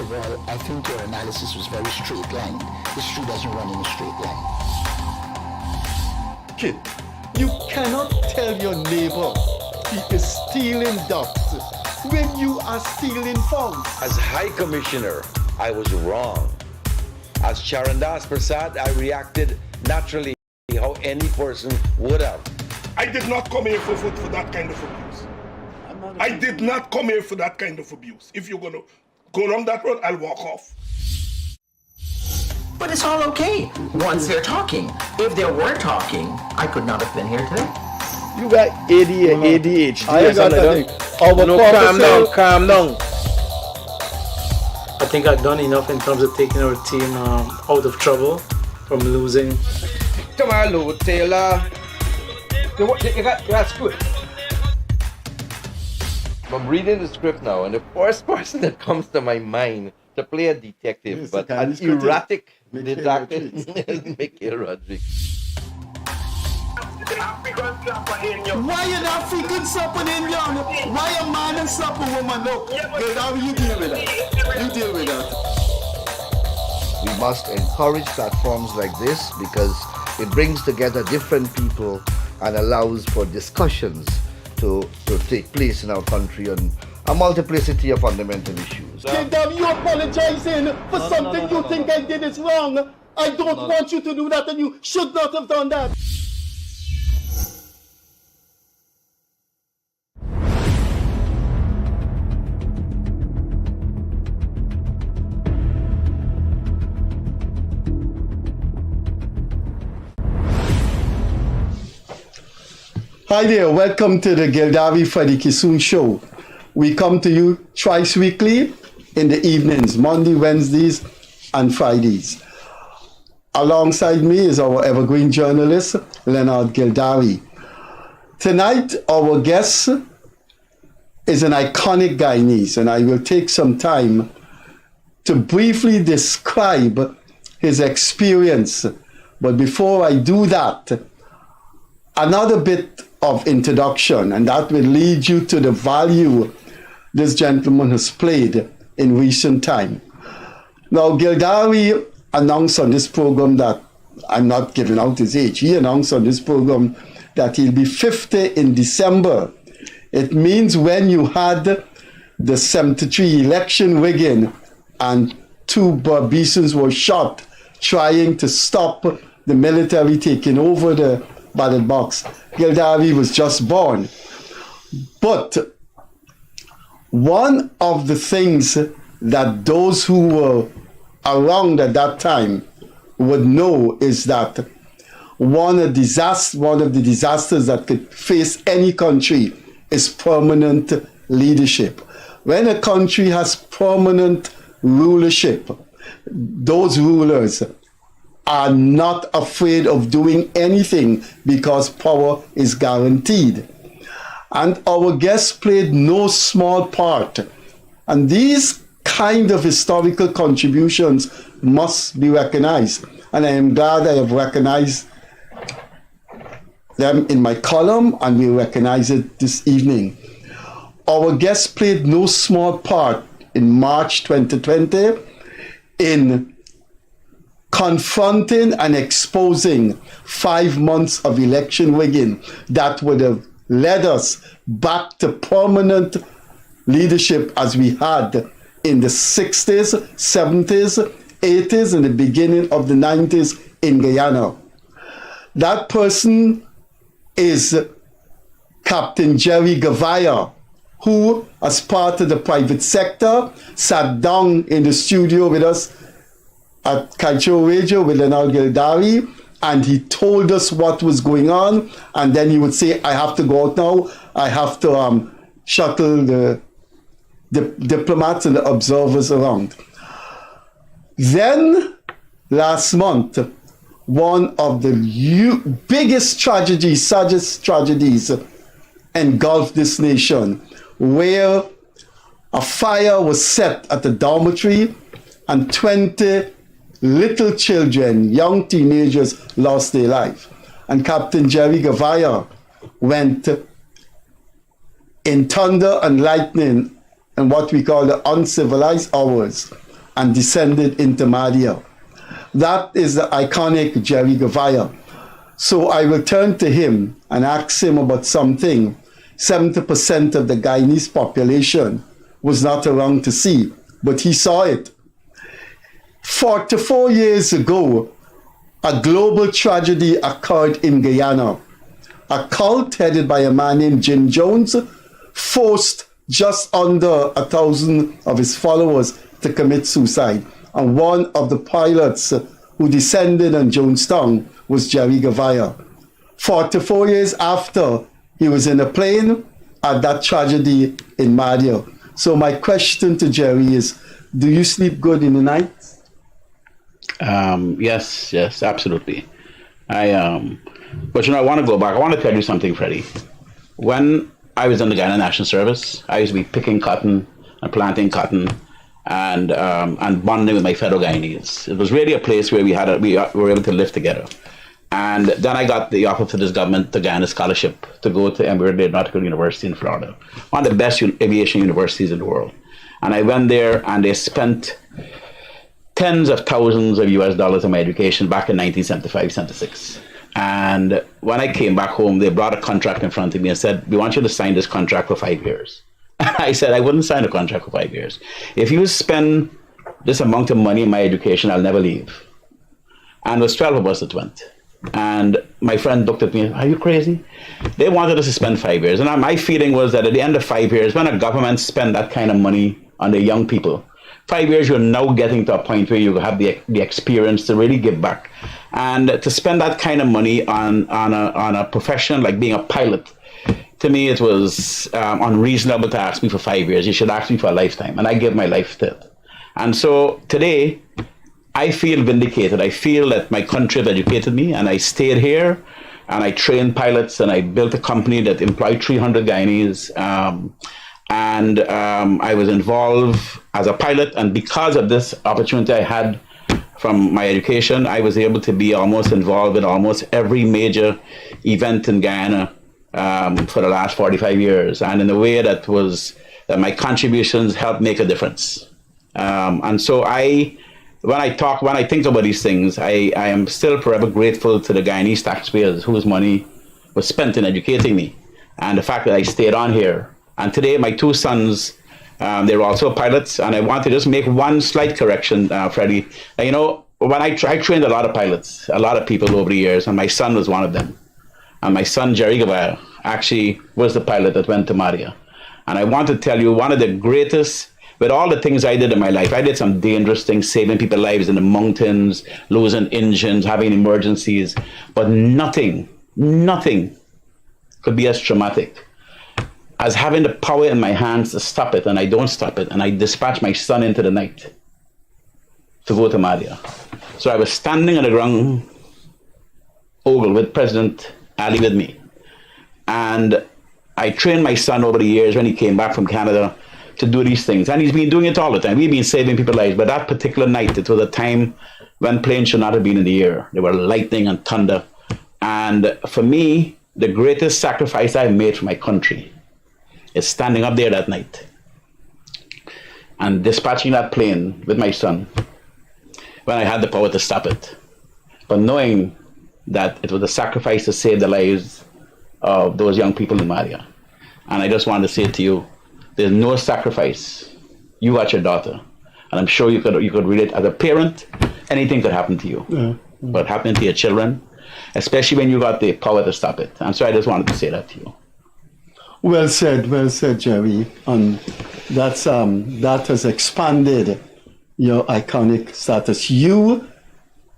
of all, I think your analysis was very straight-lined. History doesn't run in a straight line. Kid, you cannot tell your neighbor he is stealing ducks when you are stealing funds. As High Commissioner, I was wrong. As Charandas Prasad, I reacted naturally how any person would have. I did not come here for that kind of abuse. I did not come here for that kind of abuse. If you're going to go down that road, I'll walk off. But it's all okay once they're talking. If they were talking, I could not have been here today. You got ADHD. I got that. Calm down. I think I've done enough in terms of taking our team out of trouble from losing. Come on, Lou Taylor. That's good. I'm reading the script now, and the first person that comes to my mind to play a detective, yes, but an erratic detective, Mickey Rodriguez. Why an African slap an Indian? Why a man and slap a woman? Look, how you deal with that? You deal with that. We must encourage platforms like this because it brings together different people and allows for discussions to take place in our country on a multiplicity of fundamental issues. Gildarie, you apologizing for something you think I did is wrong. I don't want you to do that, and you should not have done that. Hi there, welcome to the Gildarie Freddie Kissoon show. We come to you twice weekly in the evenings, Monday, Wednesdays, and Fridays. Alongside me is our evergreen journalist, Leonard Gildarie. Tonight, our guest is an iconic Guyanese, and I will take some time to briefly describe his experience. But before I do that, another bit of introduction, and that will lead you to the value this gentleman has played in recent time. Now, Gildarie announced on this program that, I'm not giving out his age, he announced on this program that he'll be 50 in December. It means when you had the 73 election rigging and 2 Barbizons were shot trying to stop the military taking over the ballot box, Gildarie was just born. But one of the things that those who were around at that time would know is that one of the disasters that could face any country is permanent leadership. When a country has permanent rulership, those rulers are not afraid of doing anything because power is guaranteed. And our guests played no small part. And these kind of historical contributions must be recognized. And I am glad I have recognized them in my column, and we recognize it this evening. Our guests played no small part in March 2020 in confronting and exposing 5 months of election rigging that would have led us back to permanent leadership as we had in the 60s, 70s, 80s, and the beginning of the 90s in Guyana. That person is Captain Gerry Gouveia, who, as part of the private sector, sat down in the studio with us at Cultural Radio with Leonard Gildarie, and he told us what was going on, and then he would say, I have to go out now, I have to shuttle the diplomats and the observers around. Then, last month, one of the biggest tragedies, saddest tragedies engulfed this nation, where a fire was set at the dormitory and 20 little children, young teenagers, lost their life. And Captain Gerry Gouveia went in thunder and lightning and what we call the uncivilized hours and descended into Mahdia. That is the iconic Gerry Gouveia. So I will turn to him and ask him about something 70% of the Guyanese population was not around to see, but he saw it. 44 years ago, a global tragedy occurred in Guyana. A cult headed by a man named Jim Jones forced just under 1,000 of his followers to commit suicide. And one of the pilots who descended on Jonestown was Gerry Gouveia. 44 years after, he was in a plane at that tragedy in Mahdia. So my question to Gerry is, do you sleep good in the night? Yes, absolutely. But I want to go back. I want to tell you something, Freddie. When I was in the Ghana National Service, I used to be picking cotton and planting cotton and bonding with my fellow Guyanese. It was really a place where we were able to live together. And then I got the offer to this government, the Guyana Scholarship, to go to Embry Aeronautical University in Florida, one of the best aviation universities in the world. And I went there, and they spent tens of thousands of US dollars on my education back in 1975, 76. And when I came back home, they brought a contract in front of me and said, we want you to sign this contract for 5 years. I said, I wouldn't sign a contract for 5 years. If you spend this amount of money in my education, I'll never leave. And it was 12 of us that went. And my friend looked at me, are you crazy? They wanted us to spend 5 years. And my feeling was that at the end of 5 years, when a government spend that kind of money on the young people, 5 years, you're now getting to a point where you have the experience to really give back. And to spend that kind of money on a profession like being a pilot, to me, it was unreasonable to ask me for 5 years. You should ask me for a lifetime. And I gave my life to it. And so today, I feel vindicated. I feel that my country has educated me, and I stayed here, and I trained pilots, and I built a company that employed 300 Guyanese. I was involved as a pilot, and because of this opportunity I had from my education, I was able to be almost involved in almost every major event in Guyana for the last 45 years, and in a way that my contributions helped make a difference. And so when I think about these things, I am still forever grateful to the Guyanese taxpayers whose money was spent in educating me, and the fact that I stayed on here. And today, my two sons, they're also pilots, and I want to just make one slight correction, Freddie. When I trained a lot of pilots, a lot of people over the years, and my son was one of them. And my son, Gerry Gouveia, actually was the pilot that went to Mahdia. And I want to tell you, one of the greatest, with all the things I did in my life, I did some dangerous things, saving people's lives in the mountains, losing engines, having emergencies, but nothing could be as traumatic as having the power in my hands to stop it, and I don't stop it, and I dispatch my son into the night to go to Mahdia. So I was standing on the ground oval with President Ali with me, and I trained my son over the years when he came back from Canada to do these things, and he's been doing it all the time. We've been saving people's lives, but that particular night, it was a time when planes should not have been in the air. There were lightning and thunder, and for me, the greatest sacrifice I've made for my country is standing up there that night and dispatching that plane with my son when I had the power to stop it, but knowing that it was a sacrifice to save the lives of those young people in Mahdia. And I just wanted to say to you, there's no sacrifice. You got your daughter, and I'm sure you could relate. As a parent, anything could happen to you, but happening to your children, especially when you got the power to stop it. And so I just wanted to say that to you. Well said, Gerry. And that has expanded your iconic status. You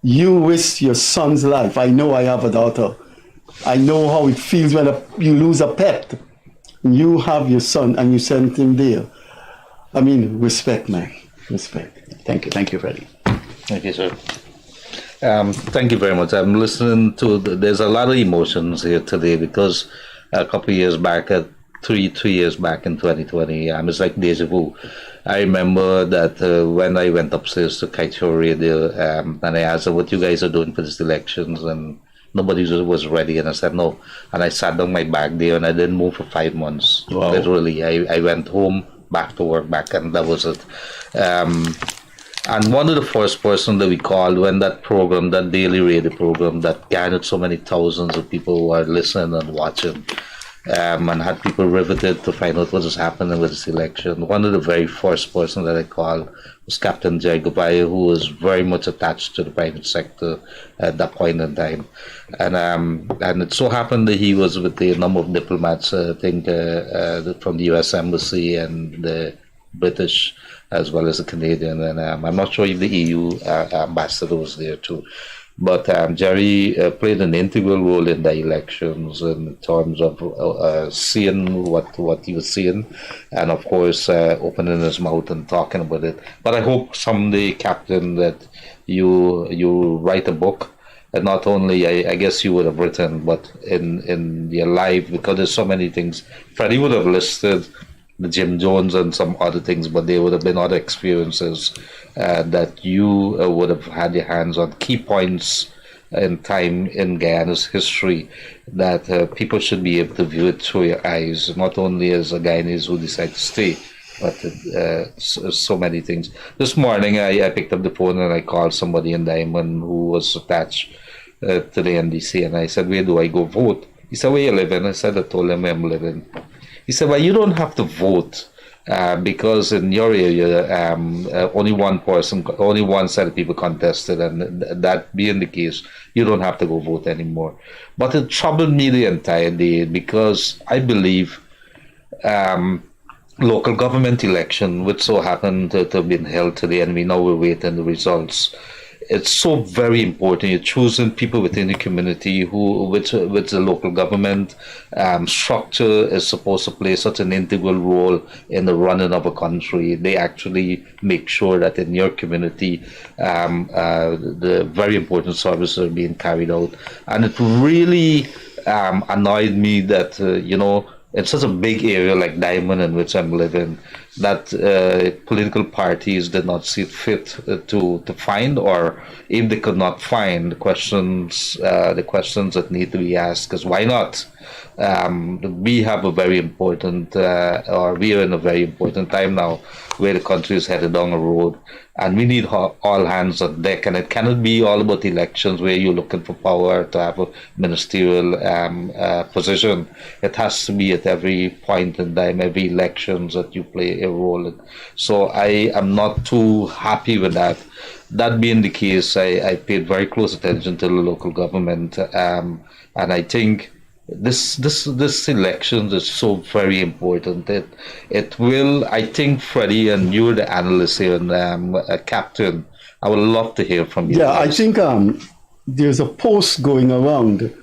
risked your son's life. I know I have a daughter. I know how it feels when you lose a pet. You have your son and you sent him there. I mean, respect, man. Respect. Thank you, Freddie. Thank you, sir. Thank you very much. I'm listening to, there's a lot of emotions here today because a couple of years back, 3 years back in 2020, it's like deja vu. I remember that when I went upstairs to Kite Show Radio, and I asked them what you guys are doing for these elections, and nobody was ready, and I said no. And I sat on my bag there, and I didn't move for 5 months. Wow. Literally, I went home, back to work, and that was it. And one of the first person that we called when that program, that daily radio program that gathered so many thousands of people who are listening and watching, and had people riveted to find out what was happening with this election. One of the very first person that I called was Captain Gerry Gouveia, who was very much attached to the private sector at that point in time. And it so happened that he was with a number of diplomats, I think, from the U.S. Embassy and the British, as well as the Canadian, and I'm not sure if the EU ambassador was there too. But Gerry played an integral role in the elections in terms of seeing what he was seeing, and of course opening his mouth and talking about it. But I hope someday, Captain, that you write a book, and not only I guess you would have written, but in your life, because there's so many things. Freddie would have listed the Jim Jones and some other things, but there would have been other experiences that you would have had your hands on, key points in time in Guyana's history that people should be able to view it through your eyes, not only as a Guyanese who decide to stay, but so many things. This morning I picked up the phone and I called somebody in Diamond who was attached to the NDC, and I said, where do I go vote? He said, where you living? I said, I told him I'm living. He said, well, you don't have to vote because in your area, only one set of people contested, and that being the case, you don't have to go vote anymore. But it troubled me the entire day because I believe local government election, which so happened to have been held today, and we know we're waiting the results. It's so very important. You're choosing people within the community which the local government structure is supposed to play such an integral role in the running of a country. They actually make sure that in your community, the very important services are being carried out. And it really annoyed me that, in such a big area like Diamond, in which I'm living, that political parties did not see it fit to find, or if they could not find the questions that need to be asked. Because why not? We have a very important, or we are in a very important time now, where the country is headed down a road, and we need all hands on deck. And it cannot be all about elections where you're looking for power to have a ministerial position. It has to be at every point in time, every elections that you play a role in. So I am not too happy with that. That being the case, I paid very close attention to the local government, and I think this election is so very important. It will, I think, Freddie, and you're the analyst here, and Captain, I would love to hear from you. Yeah, guys. I think there's a post going around.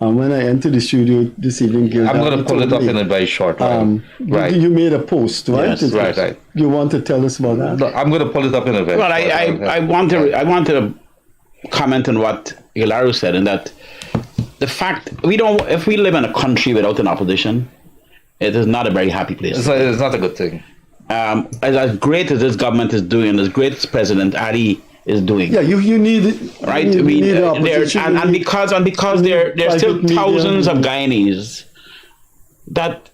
When I entered the studio this evening, I'm going to pull it up in a very short while. Right. You made a post, right? Yes, right. You want to tell us about that? No, I'm going to pull it up in a very short while. I want to comment on what Gildarie said, and that the fact if we live in a country without an opposition, it is not a very happy place. It's not a good thing. As great as this government is doing, as great as President Ali is doing. Yeah, you need it. Right? And because there's still thousands of Guyanese that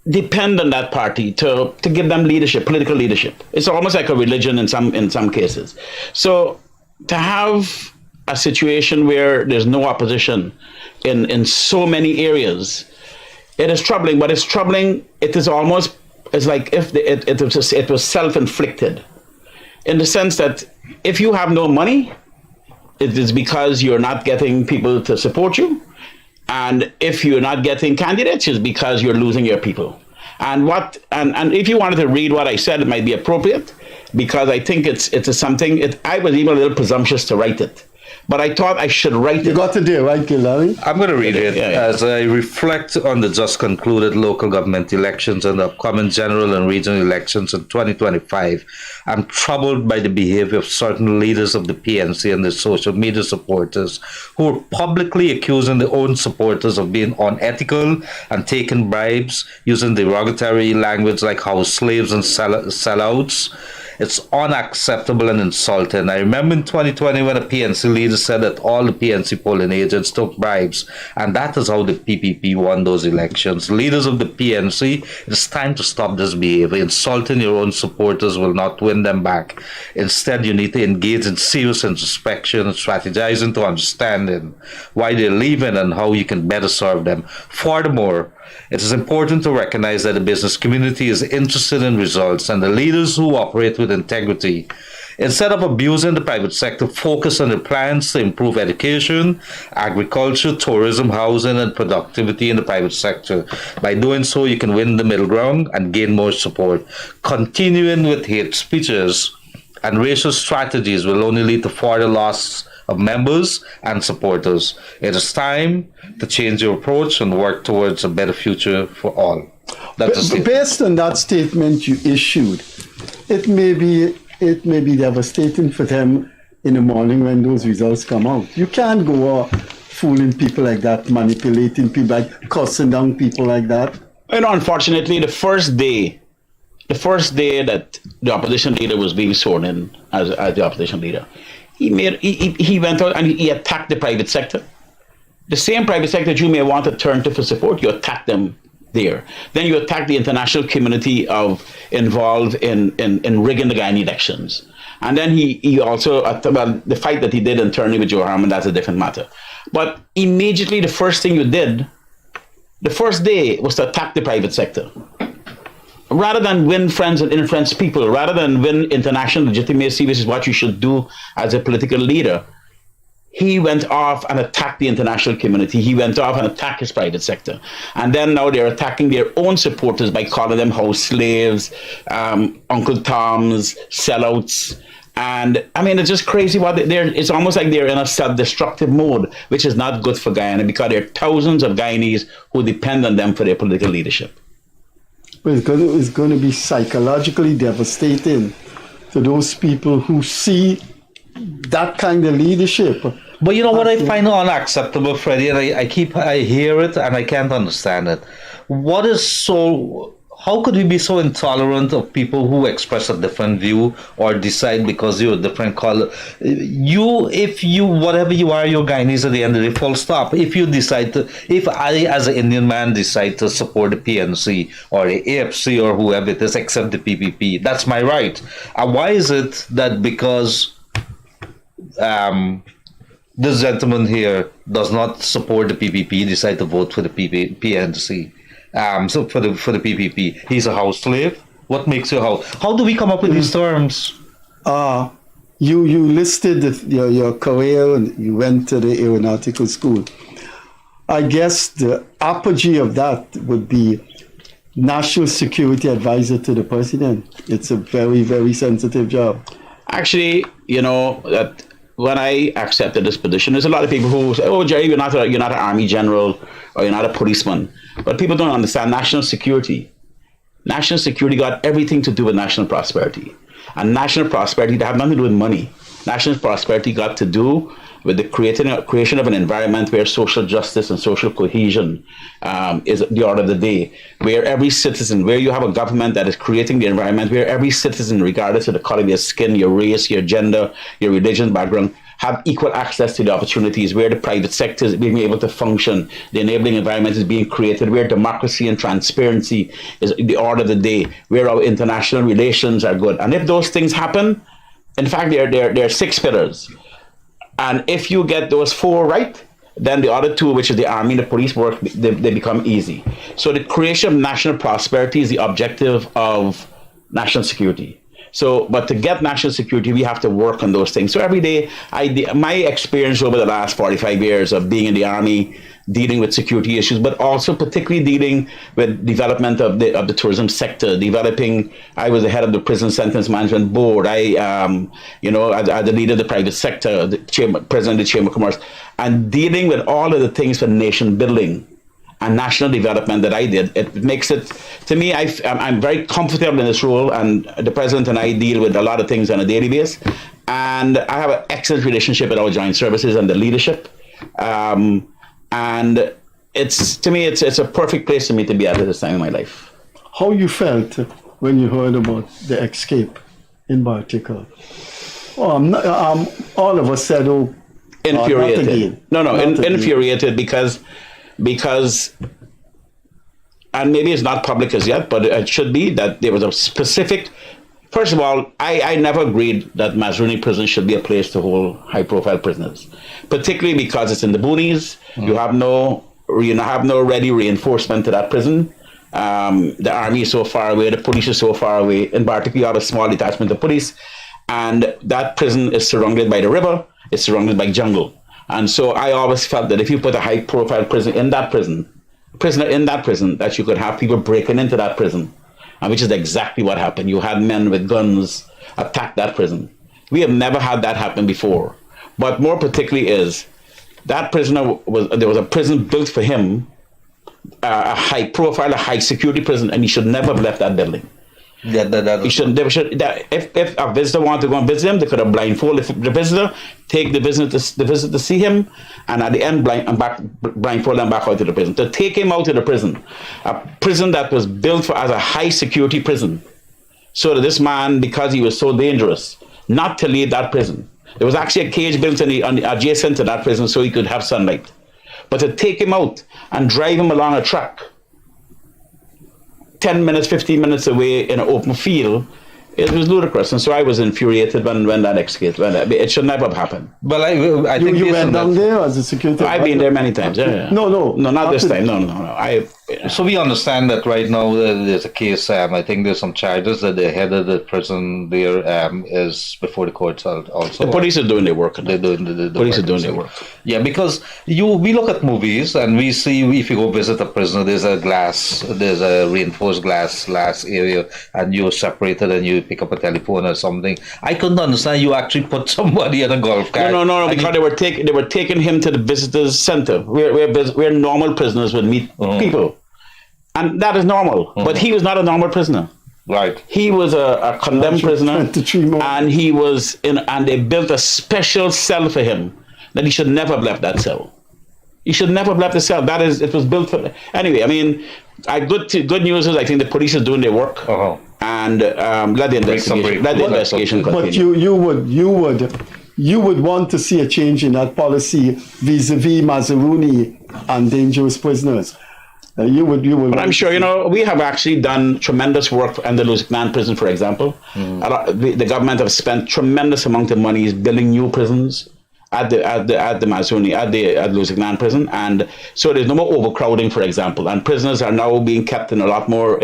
depend on that party to give them leadership, political leadership. It's almost like a religion in some cases. So to have a situation where there's no opposition in so many areas, it is troubling. But it's troubling. It's like if it was self-inflicted, in the sense that if you have no money, it is because you're not getting people to support you, and if you're not getting candidates, it's because you're losing your people. And if you wanted to read what I said, it might be appropriate, because I think it's something. I was even a little presumptuous to write it, but I thought I should write it. You got to do it, right, Gildarie? I'm going to read it. As I reflect on the just concluded local government elections and the upcoming general and regional elections in 2025, I'm troubled by the behavior of certain leaders of the PNC and their social media supporters who are publicly accusing their own supporters of being unethical and taking bribes, using derogatory language like house slaves and sellouts. It's unacceptable and insulting. I remember in 2020 when a PNC leader said that all the PNC polling agents took bribes, and that is how the PPP won those elections. Leaders of the PNC, it's time to stop this behavior. Insulting your own supporters will not win them back. Instead, you need to engage in serious introspection and strategizing to understanding why they're leaving and how you can better serve them. Furthermore, it is important to recognize that the business community is interested in results, and the leaders who operate with integrity, instead of abusing the private sector, focus on their plans to improve education, agriculture, tourism, housing, and productivity in the private sector. By doing so, you can win the middle ground and gain more support. Continuing with hate speeches and racial strategies will only lead to further loss of members and supporters. It is time to change your approach and work towards a better future for all. Based on that statement you issued, it may be devastating for them in the morning when those results come out. You can't go fooling people like that, manipulating people, like cussing down people like that. Unfortunately, the first day that the opposition leader was being sworn in as the opposition leader, he went out and he attacked the private sector. The same private sector that you may want to turn to for support, you attack them there. Then you attack the international community involved in rigging the Guyanese elections. And then he also, the fight that he did internally with Joe Harmon, that's a different matter. But immediately the first thing you did, the first day, was to attack the private sector. Rather than win friends and influence people, rather than win international legitimacy, which is what you should do as a political leader, he went off and attacked the international community. He went off and attacked his private sector. And then now they're attacking their own supporters by calling them house slaves, Uncle Toms, sellouts. And I mean, it's just crazy it's almost like they're in a self-destructive mode, which is not good for Guyana, because there are thousands of Guyanese who depend on them for their political leadership. Well, it's going to be psychologically devastating to those people who see that kind of leadership. But you know what I find unacceptable, Freddie, and I hear it and I can't understand it. How could we be so intolerant of people who express a different view or decide because you're a different color? Whatever you are, you're Guyanese at the end of the day, full stop. If I, as an Indian man, decide to support the PNC or the AFC or whoever it is, except the PPP, that's my right. Why is it that because this gentleman here does not support the PPP, decide to vote for the PNC? So for the PPP, he's a house slave. What makes you a house? How do we come up with these terms? You listed your career and you went to the aeronautical school. I guess the apogee of that would be National Security Advisor to the President. It's a very, very sensitive job. Actually, that when I accepted this position, there's a lot of people who say, "Oh, Gerry, you're not an army general or you're not a policeman." But people don't understand national security. National security got everything to do with national prosperity. And national prosperity, they have nothing to do with money. National prosperity got to do with the creation of an environment where social justice and social cohesion is the order of the day, where every citizen, where you have a government that is creating the environment where every citizen, regardless of the color of your skin, your race, your gender, your religion background, have equal access to the opportunities, where the private sector is being able to function, the enabling environment is being created, where democracy and transparency is the order of the day, where our international relations are good. And if those things happen, in fact, there are 6 pillars. And if you get those 4 right, then the other 2, which is the army and the police work, they become easy. So the creation of national prosperity is the objective of national security. So, but to get national security, we have to work on those things. So every day, my experience over the last 45 years of being in the army, dealing with security issues, but also particularly dealing with development of the tourism sector, I was the head of the Prison Sentence Management Board. As the leader of the private sector, president of the Chamber of Commerce, and dealing with all of the things for nation building and national development that I did, it makes it, to me, I'm very comfortable in this role, and the president and I deal with a lot of things on a daily basis, and I have an excellent relationship with our joint services and the leadership, and to me, it's a perfect place for me to be at this time in my life. How you felt when you heard about the escape? in particular? Oh, I'm not, all of us said, oh, infuriated. not again. No, Not again. infuriated because, and maybe it's not public as yet, but it should be, that there was a specific. First of all, I never agreed that Mazruni prison should be a place to hold high-profile prisoners, particularly because it's in the boonies. You have no ready reinforcement to that prison. The army is so far away, the police is so far away. In particular, you have a small detachment of police, and that prison is surrounded by the river. It's surrounded by jungle, and so I always felt that if you put a high-profile prisoner in that prison, that you could have people breaking into that prison. And which is exactly what happened. You had men with guns attack that prison. We have never had that happen before. But more particularly is, that prisoner there was a prison built for him, a high profile, a high security prison, and he should never have left that building. If a visitor wanted to go and visit him, they could have blindfolded the visitor, take the visitor to see him, and at the end blindfold them back out to the prison. To take him out of the prison, a prison that was built as a high security prison, so that this man, because he was so dangerous, not to leave that prison. There was actually a cage built adjacent to that prison so he could have sunlight. But to take him out and drive him along a track 10 minutes, 15 minutes away in an open field, it was ludicrous. And so I was infuriated when that escaped. It should never have happened. Well, I think you went down there as a security. I've been there many times. Yeah. No, not this time. No. So we understand that right now there's a case. I think there's some charges that the head of the prison there is before the courts also. The police are doing their work. They're doing the police are doing their work. Yeah, because we look at movies and we see, if you go visit a prisoner, there's a reinforced glass area, and you're separated and you pick up a telephone or something. I couldn't understand you actually put somebody in a golf cart. No, because they were taking him to the visitors center where normal prisoners would meet people. And that is normal. But he was not a normal prisoner. Right. He was a condemned prisoner, and he was and they built a special cell for him that he should never have left that cell. He should never have left the cell. It was built for. Anyway, I mean, good news is I think the police are doing their work, and let the investigation continue. But you would want to see a change in that policy vis-a-vis Mazruni and dangerous prisoners. You would. But I'm sure we have actually done tremendous work in the Luziknan prison, for example. The government have spent tremendous amount of money building new prisons at the Mazruni, at Luziknan prison, and so there's no more overcrowding, for example, and prisoners are now being kept in a lot more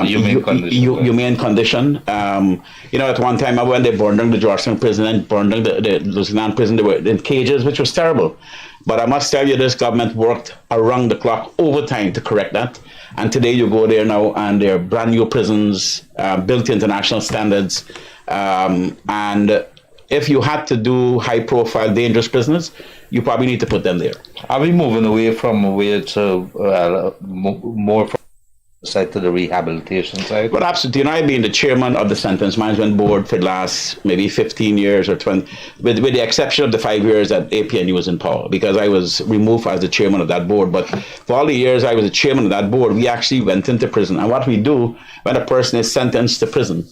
humane condition. At one time when they burned down the Georgetown prison and burned down the Luziknan prison, they were in cages, which was terrible. But I must tell you, this government worked around the clock overtime to correct that. And today you go there now and they're brand new prisons, built to international standards. And if you had to do high profile, dangerous prisoners, you probably need to put them there. Are we moving away from where to more from the side to the rehabilitation side? Well, absolutely. I've been the chairman of the Sentence Management Board for the last maybe 15 years or 20, with the exception of the 5 years that APNU was in power, because I was removed as the chairman of that board. But for all the years I was the chairman of that board, we actually went into prison. And what we do when a person is sentenced to prison,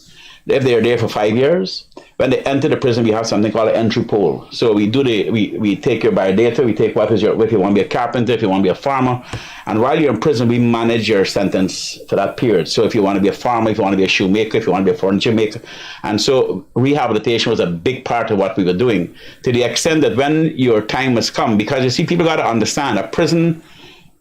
if they're there for 5 years, when they enter the prison, we have something called an entry poll. So we take your biodata, we take if you want to be a carpenter, if you want to be a farmer, and while you're in prison, we manage your sentence for that period. So if you want to be a farmer, if you want to be a shoemaker, if you want to be a furniture maker, and so rehabilitation was a big part of what we were doing, to the extent that when your time has come, because you see, people got to understand, a prison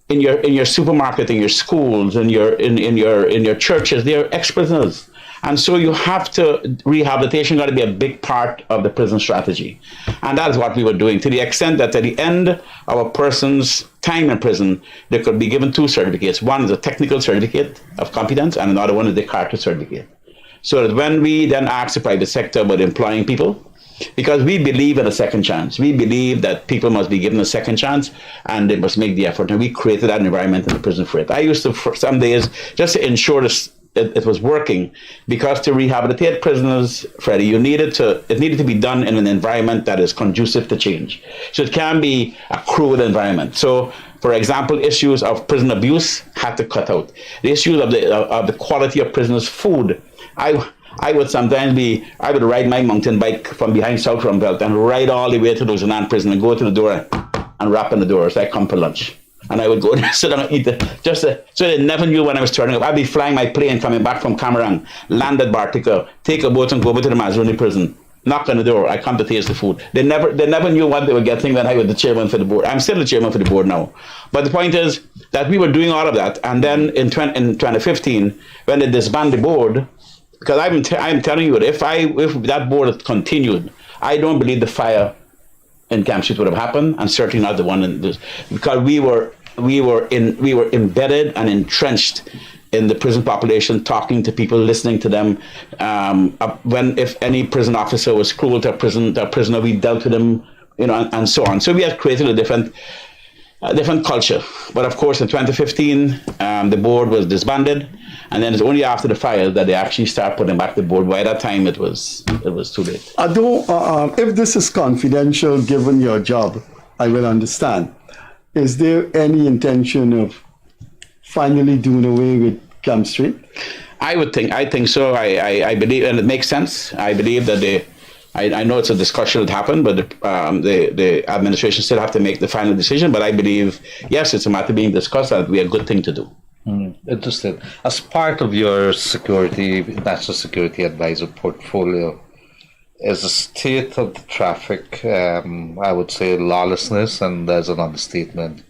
in your supermarket, in your schools, in your churches, they're ex-prisoners. And so you have to, rehabilitation got to be a big part of the prison strategy. And that is what we were doing, to the extent that at the end of a person's time in prison, they could be given 2 certificates. One is a technical certificate of competence, and another one is the character certificate. So that when we then ask the private sector about employing people, because we believe in a second chance. We believe that people must be given a second chance and they must make the effort. And we created that environment in the prison for it. I used to, for some days, just to ensure it was working, because to rehabilitate prisoners, Freddie, it needed to be done in an environment that is conducive to change. So it can be a crude environment. So, for example, issues of prison abuse had to cut out. The issues of the quality of prisoners' food. I would ride my mountain bike from behind South Rumbelt and ride all the way to the Lusinan prison and go to the door and rap on the door so I come for lunch. And I would go there, sit down and eat so they never knew when I was turning up. I'd be flying my plane coming back from Cameroon, land at Bartica, take a boat and go over to the Mazruni prison, knock on the door, I come to taste the food. They never knew what they were getting when I was the chairman for the board. I'm still the chairman for the board now. But the point is that we were doing all of that, and then in 2015, when they disbanded the board, because I'm telling you, if that board had continued, I don't believe the fire in Camp Street would have happened, and certainly not the one in this, because we were embedded and entrenched in the prison population, talking to people, listening to them. If any prison officer was cruel to a prisoner, we dealt with them, and so on. So we had created a different culture. But of course, in 2015, the board was disbanded, and then it's only after the fire that they actually start putting back the board. By that time, it was too late. Although, if this is confidential, given your job, I will understand. Is there any intention of finally doing away with Camp Street? I think so. I believe, and it makes sense. I believe that I know it's a discussion that happened, but the administration still have to make the final decision. But I believe, yes, it's a matter being discussed. That would be a good thing to do. Interesting. As part of your national security advisor portfolio, is the state of the traffic, I would say lawlessness, and there's an understatement.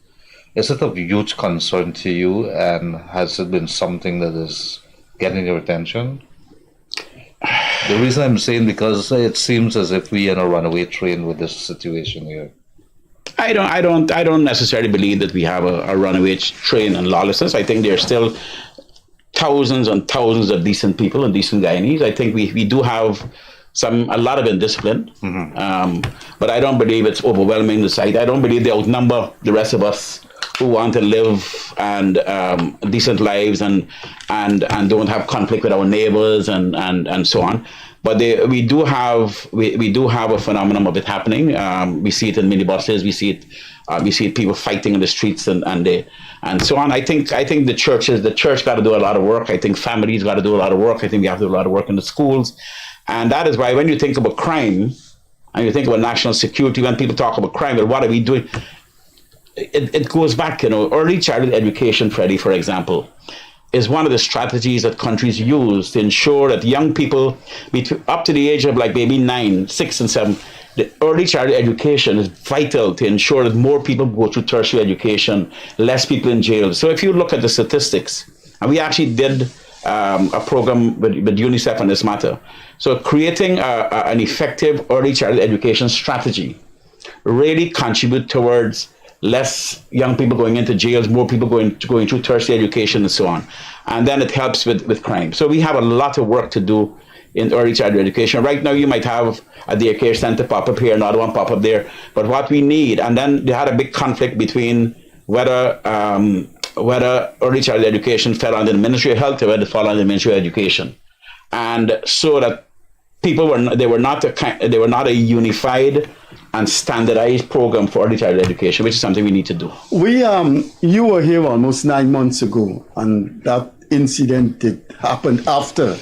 Is it of huge concern to you, and has it been something that is getting your attention? The reason I'm saying, because it seems as if we are in a runaway train with this situation here. I don't necessarily believe that we have a runaway train and lawlessness. I think there are still thousands and thousands of decent people and decent Guyanese. I think we do have a lot of indiscipline, but I don't believe it's overwhelming the sight. I don't believe they outnumber the rest of us who want to live and decent lives and don't have conflict with our neighbors and so on. But we do have a phenomenon of it happening. We see it in minibuses. We see it people fighting in the streets and so on. I think the church got to do a lot of work. I think families got to do a lot of work. I think we have to do a lot of work in the schools. And that is why when you think about crime and you think about national security, when people talk about crime, well, what are we doing? It goes back, early childhood education, Freddie, for example, is one of the strategies that countries use to ensure that young people up to the age of like maybe 9, 6 and 7, the early childhood education is vital to ensure that more people go through tertiary education, less people in jail. So if you look at the statistics, and we actually did a program with UNICEF on this matter. So creating an effective early childhood education strategy really contribute towards less young people going into jails, more people going through tertiary education and so on. And then it helps with crime. So we have a lot of work to do in early childhood education. Right now you might have a daycare center pop up here, another one pop up there. But what we need, and then they had a big conflict between whether early childhood education fell under the Ministry of Health or whether it fell under the Ministry of Education. And so that people were not a unified and standardized program for early childhood education, which is something we need to do. You were here almost 9 months ago, and that incident happened after.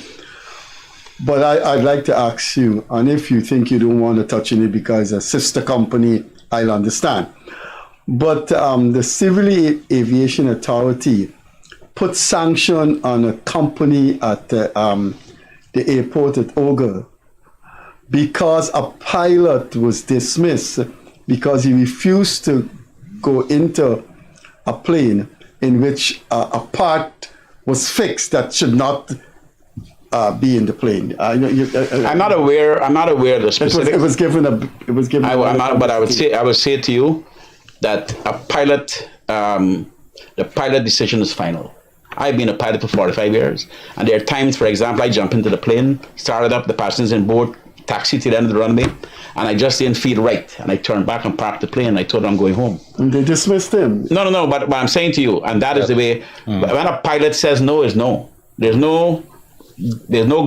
But I'd like to ask you, and if you think you don't want to touch on it because a sister company, I'll understand. But the Civil Aviation Authority put sanction on a company at the airport at Ogle because a pilot was dismissed because he refused to go into a plane in which a part was fixed that should not be in the plane. I'm not aware of the specifics. It was given. But I would say to you that the pilot decision is final. I've been a pilot for 45 years, and there are times, for example, I jump into the plane, started up, the passengers on board, taxi to the end of the runway, and I just didn't feel right, and I turned back and parked the plane, and I told them I'm going home. And they dismissed him. No, but I'm saying to you, and that is the way, when a pilot says no is no. There's no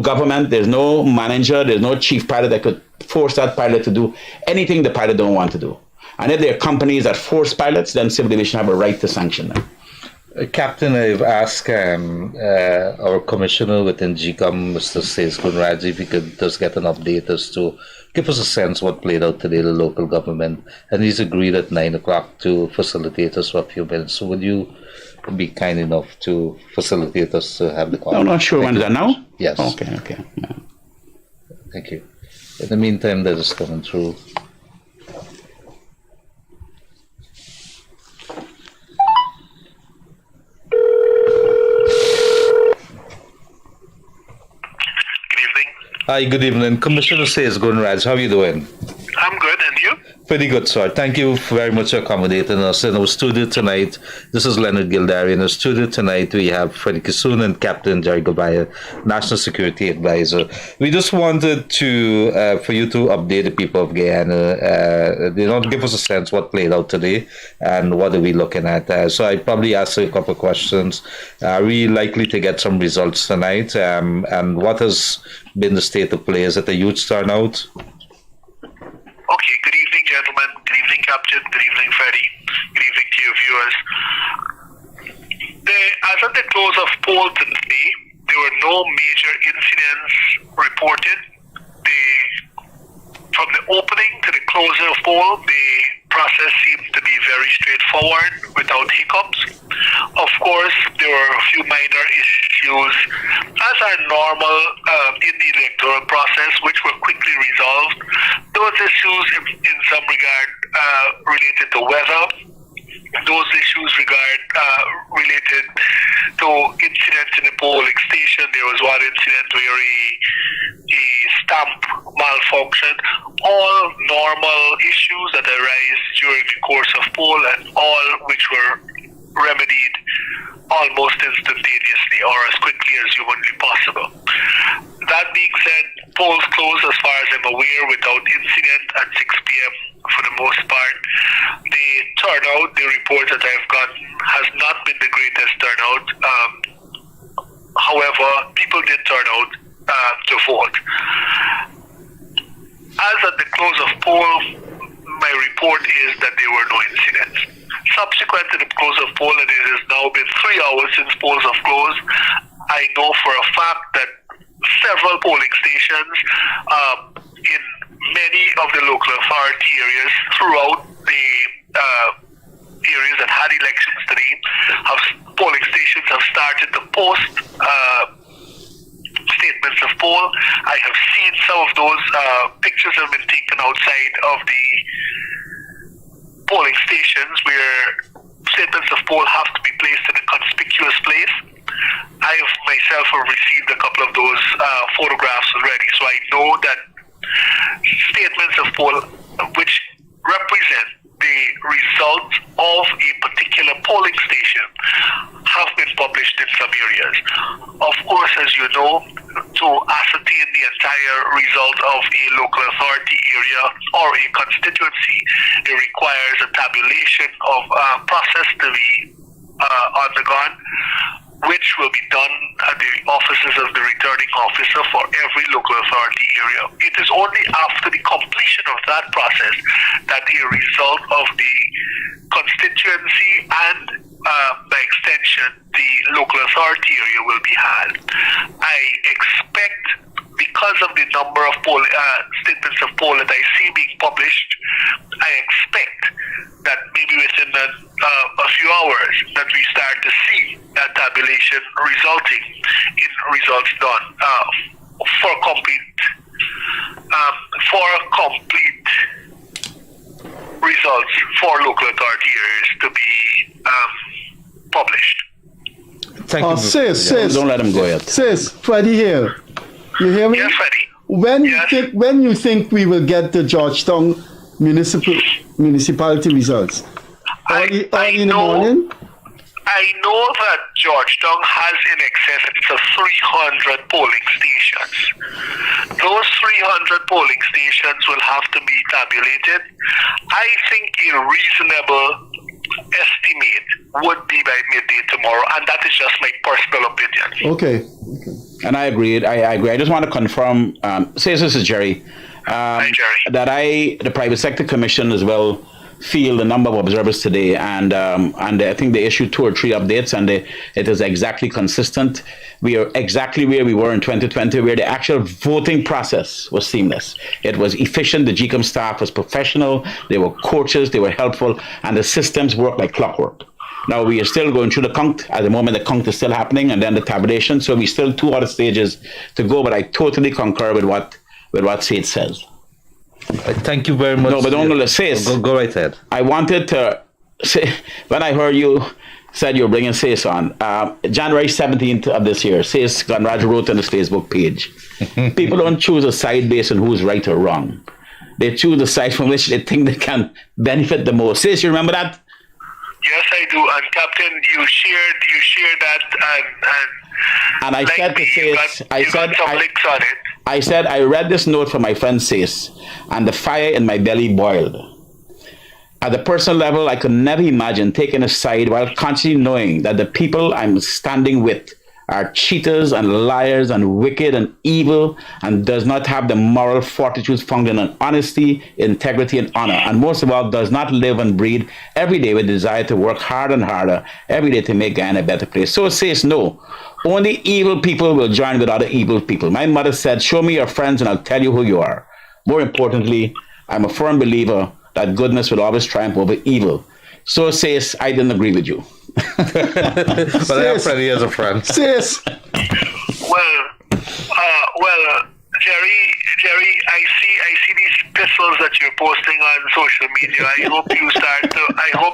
government, there's no manager, there's no chief pilot that could force that pilot to do anything the pilot don't want to do. And if there are companies that force pilots, then civil aviation have a right to sanction them. Captain, I've asked our commissioner within GCOM, Mr. Sesgun Raj, if he could just get an update as to give us a sense what played out today in the local government, and he's agreed at 9 o'clock to facilitate us for a few minutes. So would you be kind enough to facilitate us to have the call? I'm not sure when is that now? Yes. Okay. Yeah. Thank you. In the meantime, that is coming through. Hi, good evening. Commissioner Sesgun Raj, how are you doing? I'm good, and you? Pretty good, sir. Thank you very much for accommodating us in our studio tonight. This is Leonard Gildarie. In the studio tonight, we have Freddie Kissoon and Captain Gerry Gouveia, National Security Advisor. We just wanted to, for you to update the people of Guyana, give us a sense what played out today and what are we looking at. So I'd probably ask you a couple of questions. Are we likely to get some results tonight? And what has been the state of play? Is it a huge turnout? Okay, good evening, gentlemen. Good evening, Captain. Good evening, Freddie. Good evening to your viewers. As at the close of poll today, there were no major incidents reported. From the opening to the closure of poll, the process seemed to be very straightforward without hiccups. Of course, there were a few minor issues, as are normal in the electoral process, which were quickly resolved. Those issues, in some regard, related to weather. Those issues related to incidents in the polling station. There was one incident where a stamp malfunctioned. All normal issues that arise during the course of poll, and all which were remedied almost instantaneously or as quickly as humanly possible. That being said, polls closed as far as I'm aware without incident at 6 p.m. for the most part. The turnout, the report that I've gotten, has not been the greatest turnout. However, people did turn out to vote. As at the close of poll, my report is that there were no incidents. Subsequent to the close of poll, and it has now been 3 hours since polls have closed, I know for a fact that several polling stations in many of the local authority areas throughout the areas that had elections today, polling stations have started to post statements of poll. I have seen some of those pictures have been taken outside of the polling stations where statements of poll have to be placed in a conspicuous place. I have myself received a couple of those photographs already, so I know that statements of poll which represent the results of a particular polling station have been published in some areas. Of course, as you know, to ascertain the entire result of a local authority area or a constituency, it requires a tabulation of process to be undergone, which will be done at the offices of the returning officer for every local authority area. It is only after the completion of that process that the result of the constituency and, by extension, the local authority area will be had. I expect, because of the number of statements of poll that I see being published, I expect that maybe within a few hours that we start to see that tabulation resulting in results done for complete results for local authority areas to be published. Thank you. Sis, Don't let him go yet. Sis, Freddie here. You hear me? Yes, Freddie. When you think we will get the Georgetown municipality results? Early in the morning? I know that Georgetown has in excess of 300 polling stations. Those 300 polling stations will have to be tabulated. I think a reasonable estimate would be by midday tomorrow, and that is just my personal opinion. Okay. And I agree. I agree. I just want to confirm. This is Gerry. Hi, Gerry. That the Private Sector Commission as well field, the number of observers today, and I think they issued 2 or 3 updates, and it is exactly consistent. We are exactly where we were in 2020, where the actual voting process was seamless. It was efficient. The GCOM staff was professional. They were coaches. They were helpful, and the systems worked like clockwork. Now we are still going through the count. At the moment, the count is still happening, and then the tabulation. So we still 2 other stages to go. But I totally concur with what Sage says. Thank you very much. No, but don't let Sage. Go right ahead. I wanted to say, when I heard you said you were bringing Sage on, January 17th of this year, Sage Conrad wrote on his Facebook page, people don't choose a side based on who's right or wrong. They choose the side from which they think they can benefit the most. Sage, you remember that? Yes, I do. And Captain, you shared that, and I said to Sage, I said some links on it. I said I read this note from my friend Sage, and the fire in my belly boiled. At the personal level, I could never imagine taking a side while consciously knowing that the people I'm standing with are cheaters and liars and wicked and evil and does not have the moral fortitude found in honesty, integrity, and honor. And most of all, does not live and breathe every day with desire to work hard and harder every day to make Guyana a better place. So it says no. Only evil people will join with other evil people. My mother said, show me your friends and I'll tell you who you are. More importantly, I'm a firm believer that goodness will always triumph over evil. So it says, I didn't agree with you. But I have Freddie as a friend. Sis. Well, Gerry, I see these pistols that you're posting on social media. I hope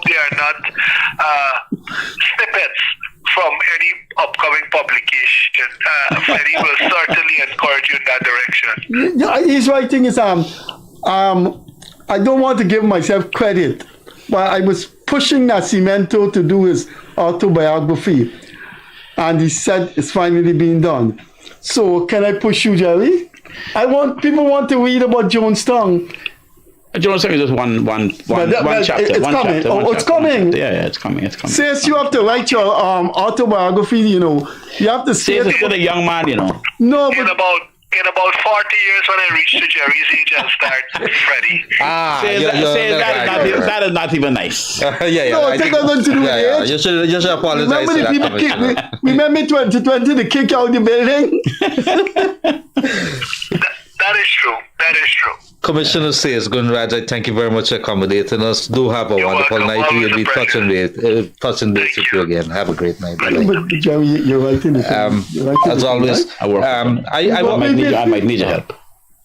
they are not snippets from any upcoming publication. Freddie will certainly encourage you in that direction. Yeah, he's writing his I don't want to give myself credit, but I was pushing Nascimento to do his autobiography, and he said it's finally being done. So can I push you, Gerry? People want to read about Jonestown. Jonestown is just one chapter. It's coming. It's coming. Yeah, it's coming. Says you have to write your autobiography. You have to say it's still a young man. No, but in about 40 years when I reach to Gerry's age and start Freddie. That is not even nice. No, it has nothing to do with age. You should apologize. Remember 2020, they kick out the building? That is true. Commissioner says, Gunraj, I thank you very much for accommodating us. Do have a wonderful night. We'll be touching base with you again. Have a great night. But Gerry, you're writing the thing. As always, I might need your help.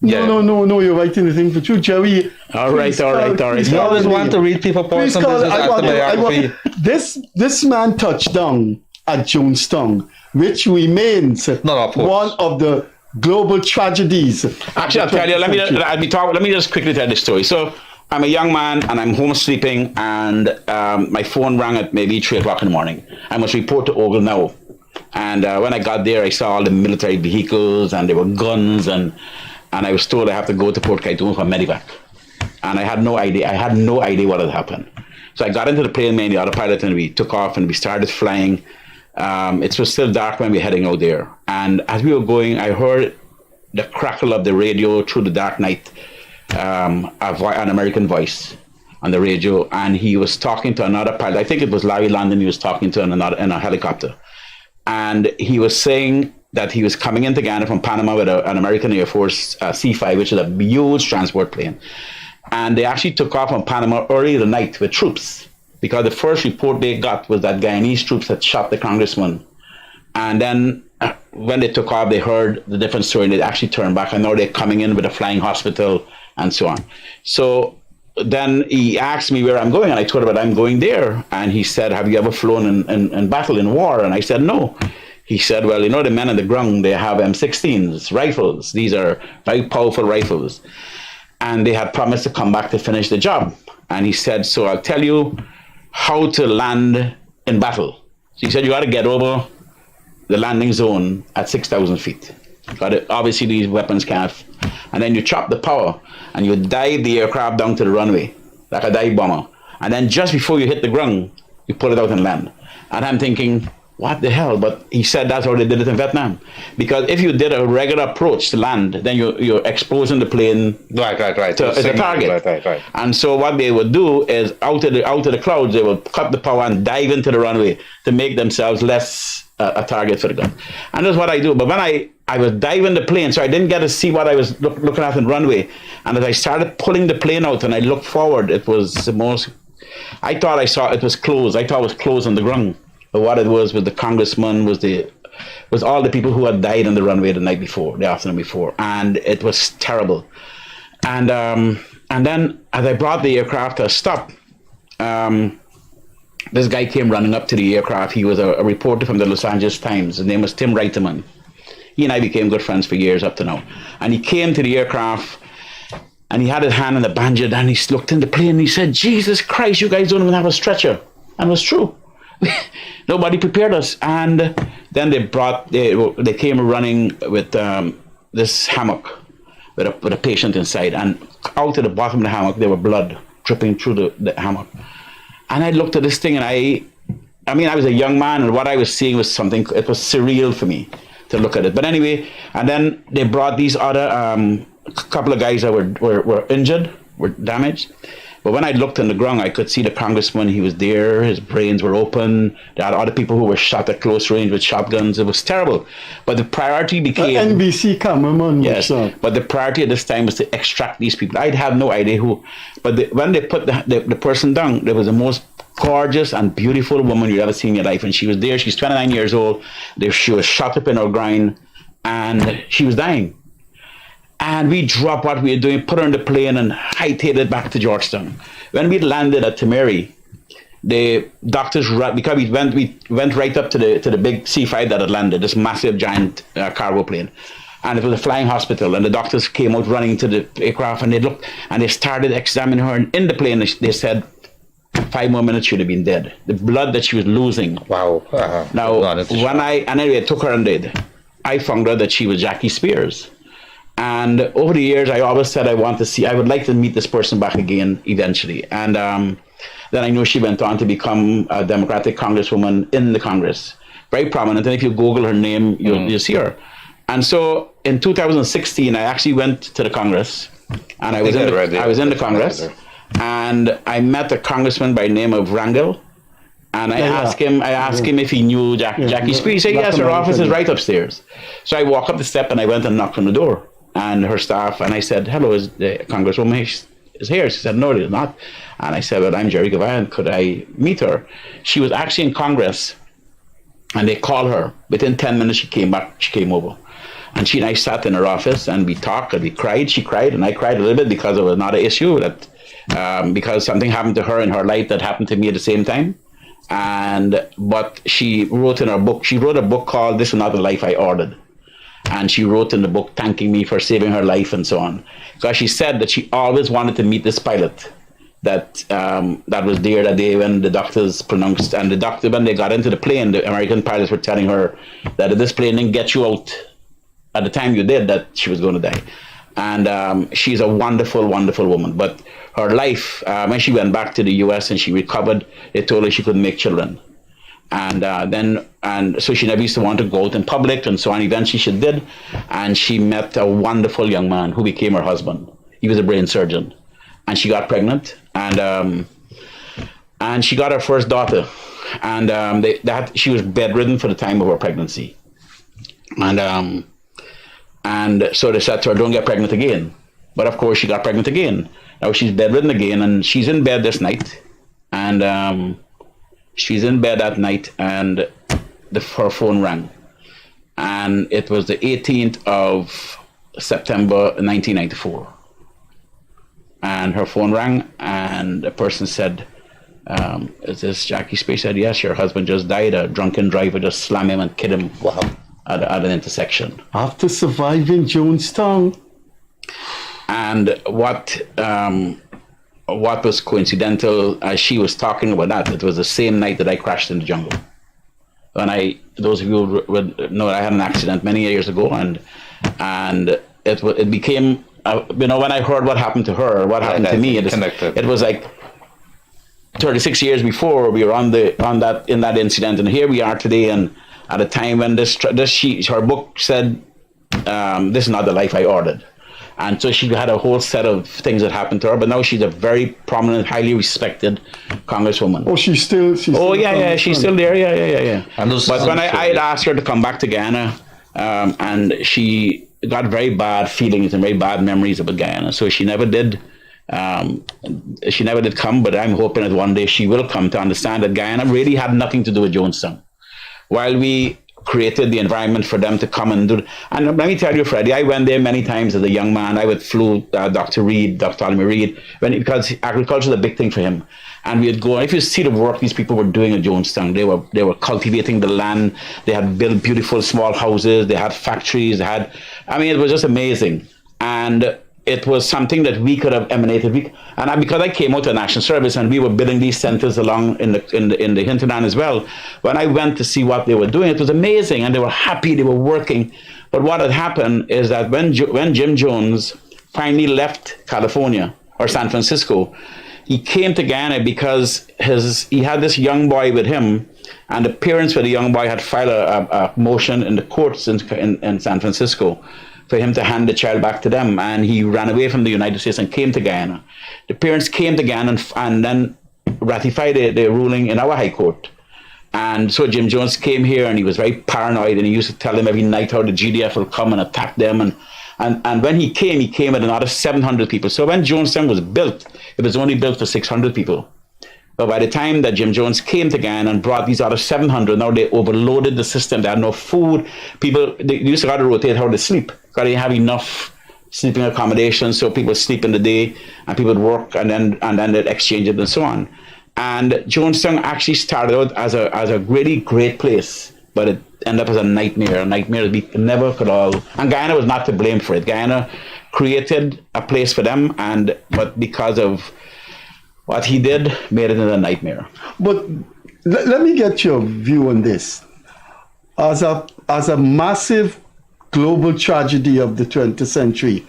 No, you're writing the thing for you, Gerry. All right. You always want to read people personal autobiography. This man touched down at Jonestown, which remains one of the global tragedies. Actually, I'll tell you. Let me just quickly tell the story. So I'm a young man and I'm home sleeping, and my phone rang at maybe 3 o'clock in the morning. I must report to Ogle now. And when I got there, I saw all the military vehicles and there were guns, and I was told I have to go to Port Kaitoon for medevac. And I had no idea what had happened. So I got into the plane, me and the other pilot, and we took off and we started flying. It was still dark when we were heading out there. And as we were going, I heard the crackle of the radio through the dark night, an American voice on the radio. And he was talking to another pilot. I think it was Larry London he was talking to in a helicopter. And he was saying that he was coming into Ghana from Panama with an American Air Force C-5, which is a huge transport plane. And they actually took off from Panama early in the night with troops, because the first report they got was that Guyanese troops had shot the congressman. And then when they took off, they heard the different story, and they actually turned back, and now they're coming in with a flying hospital and so on. So then he asked me where I'm going, and I told him that I'm going there. And he said, have you ever flown in battle, in war? And I said, no. He said, well, the men on the ground, they have M16s, rifles. These are very powerful rifles. And they had promised to come back to finish the job. And he said, so I'll tell you how to land in battle. So he said, you got to get over the landing zone at 6,000 feet. Obviously, these weapons can't. And then you chop the power and you dive the aircraft down to the runway like a dive bomber. And then just before you hit the ground, you pull it out and land. And I'm thinking, what the hell? But he said that's how they did it in Vietnam. Because if you did a regular approach to land, then you're exposing the plane Right. to as a target. Right. And so what they would do is out of the clouds, they would cut the power and dive into the runway to make themselves less a target for the gun. And that's what I do. But when I was diving the plane, so I didn't get to see what I was looking at in the runway. And as I started pulling the plane out and I looked forward, it was the most, I thought I saw it was closed. I thought it was closed on the ground. But what it was with the congressman was all the people who had died on the runway the afternoon before. And it was terrible. And then as I brought the aircraft to a stop, this guy came running up to the aircraft. He was a reporter from the Los Angeles Times. His name was Tim Reiterman. He and I became good friends for years up to now. And he came to the aircraft and he had his hand on the banjo and he looked in the plane and he said, Jesus Christ, you guys don't even have a stretcher. And it was true. Nobody prepared us. And then they came running with this hammock with a patient inside. And out of the bottom of the hammock, there were blood dripping through the hammock. And I looked at this thing and I was a young man and what I was seeing was something, it was surreal for me to look at it. But anyway, and then they brought these other couple of guys that were injured, were damaged. But when I looked on the ground, I could see the congressman. He was there. His brains were open. There are other people who were shot at close range with shotguns. It was terrible. But the priority became... NBC cameraman. Yes, but the priority at this time was to extract these people. I'd have no idea who. But when they put the person down, there was the most gorgeous and beautiful woman you've ever seen in your life. And she was there. She's 29 years old. She was shot up in her groin. And she was dying. And we dropped what we were doing, put her on the plane and hightailed it back to Georgetown. When we landed at Temeri, the doctors, because we went right up to the big C-5 that had landed, this massive giant cargo plane. And it was a flying hospital. And the doctors came out running to the aircraft and they looked and they started examining her. And in the plane, they said, 5 more minutes she'd have been dead. The blood that she was losing. Wow. Now, anyway, I took her and I found out that she was Jackie Spears. And over the years, I always said I would like to meet this person back again eventually. And then I knew she went on to become a Democratic Congresswoman in the Congress. Very prominent. And if you Google her name, you'll see her. And so in 2016, I actually went to the Congress. And I was in the Congress. And I met a congressman by the name of Rangel. And I asked him if he knew Jackie Spears. He said, yes, her office is right upstairs. So I walked up the step and I went and knocked on the door. And her staff, and I said, hello, is the Congresswoman is here? She said, no, it is not. And I said, well, I'm Gerry Gouveia, and could I meet her? She was actually in Congress, and they called her. Within 10 minutes, she came over. And she and I sat in her office, and we talked, and we cried. She cried, and I cried a little bit because it was not an issue, because something happened to her in her life that happened to me at the same time. But she wrote in her book, she wrote a book called This Is Not the Life I Ordered. And she wrote in the book thanking me for saving her life and so on. Because she said that she always wanted to meet this pilot that was there that day when the doctors pronounced. And the doctor, when they got into the plane, the American pilots were telling her that if this plane didn't get you out at the time you did, that she was going to die. And she's a wonderful, wonderful woman. But her life, when she went back to the US and she recovered, they told her she couldn't make children. And so she never used to want to go out in public and so on. Eventually she did, and she met a wonderful young man who became her husband. He was a brain surgeon, and she got pregnant, and she got her first daughter, and she was bedridden for the time of her pregnancy, and so they said to her, don't get pregnant again. But of course she got pregnant again. Now she's bedridden again, and she's in bed this night, and she's in bed that night, and her phone rang. And it was the 18th of September 1994. And her phone rang, and the person said, is this Jackie Spears? Said, yes, your husband just died. A drunken driver just slammed him and killed him at an intersection. After surviving Jonestown. And what was coincidental, as she was talking about that, it was the same night that I crashed in the jungle. And those of you would know I had an accident many years ago, and it became, when I heard what happened to her, what happened to me, it was like, 36 years before we were in that incident, and here we are today, and at a time when her book said, "This is not the life I ordered." And so she had a whole set of things that happened to her, but now she's a very prominent, highly respected congresswoman. Oh, she's still she's still there. Yeah. But when I had asked her to come back to Guyana, and she got very bad feelings and very bad memories about Guyana, so she never did. She never did come, but I'm hoping that one day she will come to understand that Guyana really had nothing to do with Jonestown. While we created the environment for them to come and do it. And let me tell you, Freddie, I went there many times as a young man. I would flew Dr. Ptolemy Reed, because agriculture is a big thing for him. And we'd go, if you see the work these people were doing at Jonestown, they were cultivating the land. They had built beautiful small houses. They had factories. It was just amazing. And it was something that we could have emanated. Because I came out to national service and we were building these centers along in the hinterland as well. When I went to see what they were doing, it was amazing, and they were happy. They were working. But what had happened is that when Jim Jones finally left California or San Francisco, he came to Guyana because he had this young boy with him, and the parents for the young boy had filed a motion in the courts in San Francisco for him to hand the child back to them, and he ran away from the United States and came to Guyana. The parents came to Guyana and then ratified the ruling in our High Court. And so Jim Jones came here, and he was very paranoid, and he used to tell them every night how the GDF will come and attack them. And when he came with another 700 people. So when Jonestown was built, it was only built for 600 people. But by the time that Jim Jones came to Guyana and brought these other 700, now they overloaded the system. They had no food. They used to rotate how they sleep, because they didn't have enough sleeping accommodations. So people sleep in the day, and people would work, and then they'd exchange it and so on. And Jonestown actually started out as a really great place, but it ended up as a nightmare that we never could all. And Guyana was not to blame for it. Guyana created a place for them, but because of what he did, made it into a nightmare. But let me get your view on this. As a massive global tragedy of the 20th century,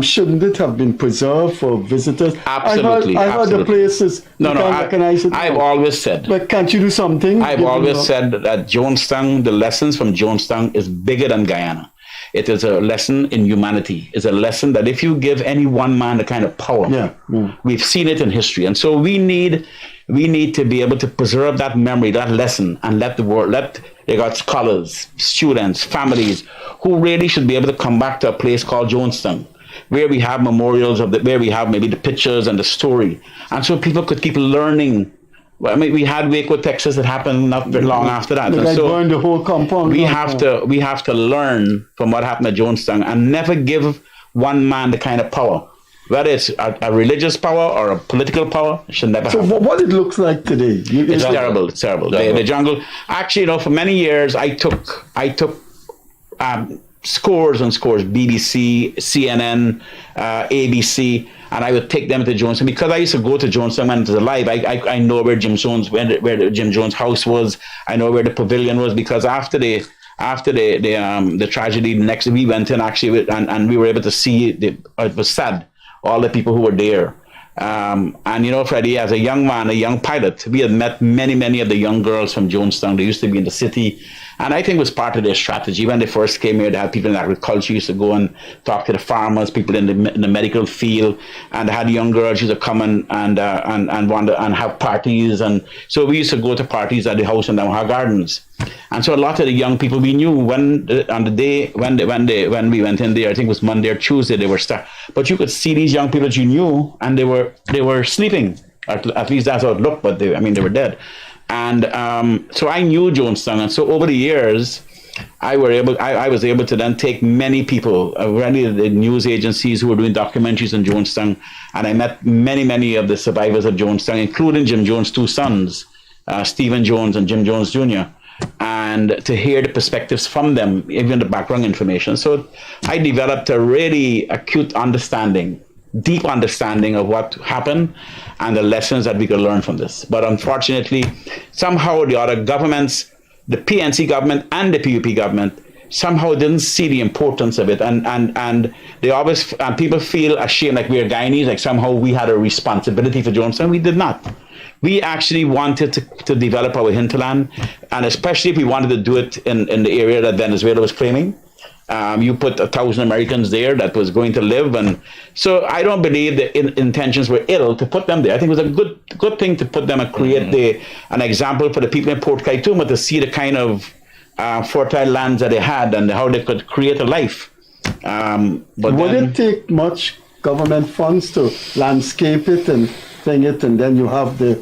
shouldn't it have been preserved for visitors? Absolutely. I heard the places recognize it. I've always said. But can't you do something? I've always said that Jonestown, the lessons from Jonestown is bigger than Guyana. It is a lesson in humanity. It's a lesson that if you give any one man the kind of power, we've seen it in history. And so we need to be able to preserve that memory, that lesson, and let the world, they got scholars, students, families, who really should be able to come back to a place called Jonestown, where we have memorials where we have maybe the pictures and the story. And so people could keep learning. We had Waco, Texas, that happened not very long after that. They burned the whole compound. We have to learn from what happened at Jonestown and never give one man the kind of power. Whether it's a religious power or a political power, it should never happen. So what it looks like today? It's terrible. It's terrible. The jungle. Actually, for many years, I took scores and scores, BBC, CNN, ABC, and I would take them to Jonestown, because I used to go to Jonestown when it was alive. I know where Jim Jones, where the Jim Jones house was. I know where the pavilion was, because after the tragedy, next we went in actually, and we were able to see it was sad, all the people who were there. And Freddie, as a young man, a young pilot, we had met many of the young girls from Jonestown. They used to be in the city. And I think it was part of their strategy. When they first came here, they had people in agriculture, used to go and talk to the farmers, people in the medical field, and they had young girls used to come and wander and have parties. And so we used to go to parties at the house in Downhaugh Gardens. And so a lot of the young people we knew on the day when we went in there, I think it was Monday or Tuesday, they were but you could see these young people that you knew, and they were sleeping. At least that's how it looked, but they were dead. And so I knew Jonestown, and so over the years, I was able to then take many people, really the news agencies who were doing documentaries on Jonestown, and I met many of the survivors of Jonestown, including Jim Jones' two sons, Stephen Jones and Jim Jones Jr., and to hear the perspectives from them, even the background information. So I developed a really acute understanding, deep understanding of what happened and the lessons that we could learn from this. But unfortunately, somehow the other governments, the PNC government and the PUP government, somehow didn't see the importance of it, and they always, and people feel ashamed, like we're Guyanese, like somehow we had a responsibility for Jonestown. We did not. we actually wanted to develop our hinterland, and especially if we wanted to do it in the area that Venezuela was claiming. You put 1,000 Americans there that was going to live, and so I don't believe the intentions were ill to put them there. I think it was a good thing to put them and create an example for the people in Port Kaituma to see the kind of fertile lands that they had and how they could create a life. But would it take much government funds to landscape it and thing it, and then you have the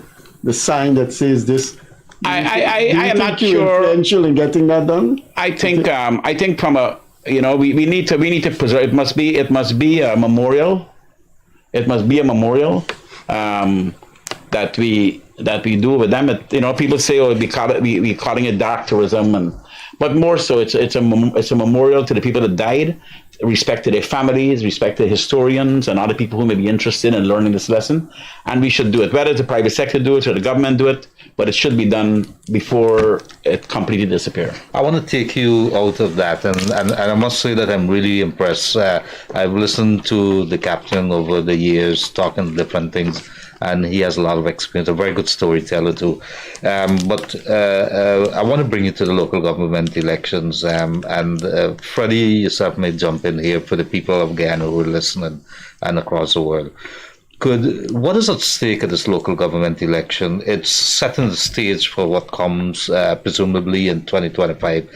sign that says this? I am not sure. Influential in getting that done. I think from a we need to preserve. It must be a memorial. It must be a memorial that we do with them. People say, we calling it dark tourism, but more so, it's a memorial to the people that died. Respect to their families, respect to historians and other people who may be interested in learning this lesson. And we should do it, whether the private sector do it or the government do it, but it should be done before it completely disappears. I want to take you out of that, and I must say that I'm really impressed. I've listened to the captain over the years talking different things, and he has a lot of experience, a very good storyteller too. But I want to bring you to the local government elections, and Freddie, yourself may jump in here for the people of Guyana who are listening and across the world. What is at stake at this local government election? It's setting the stage for what comes presumably in 2025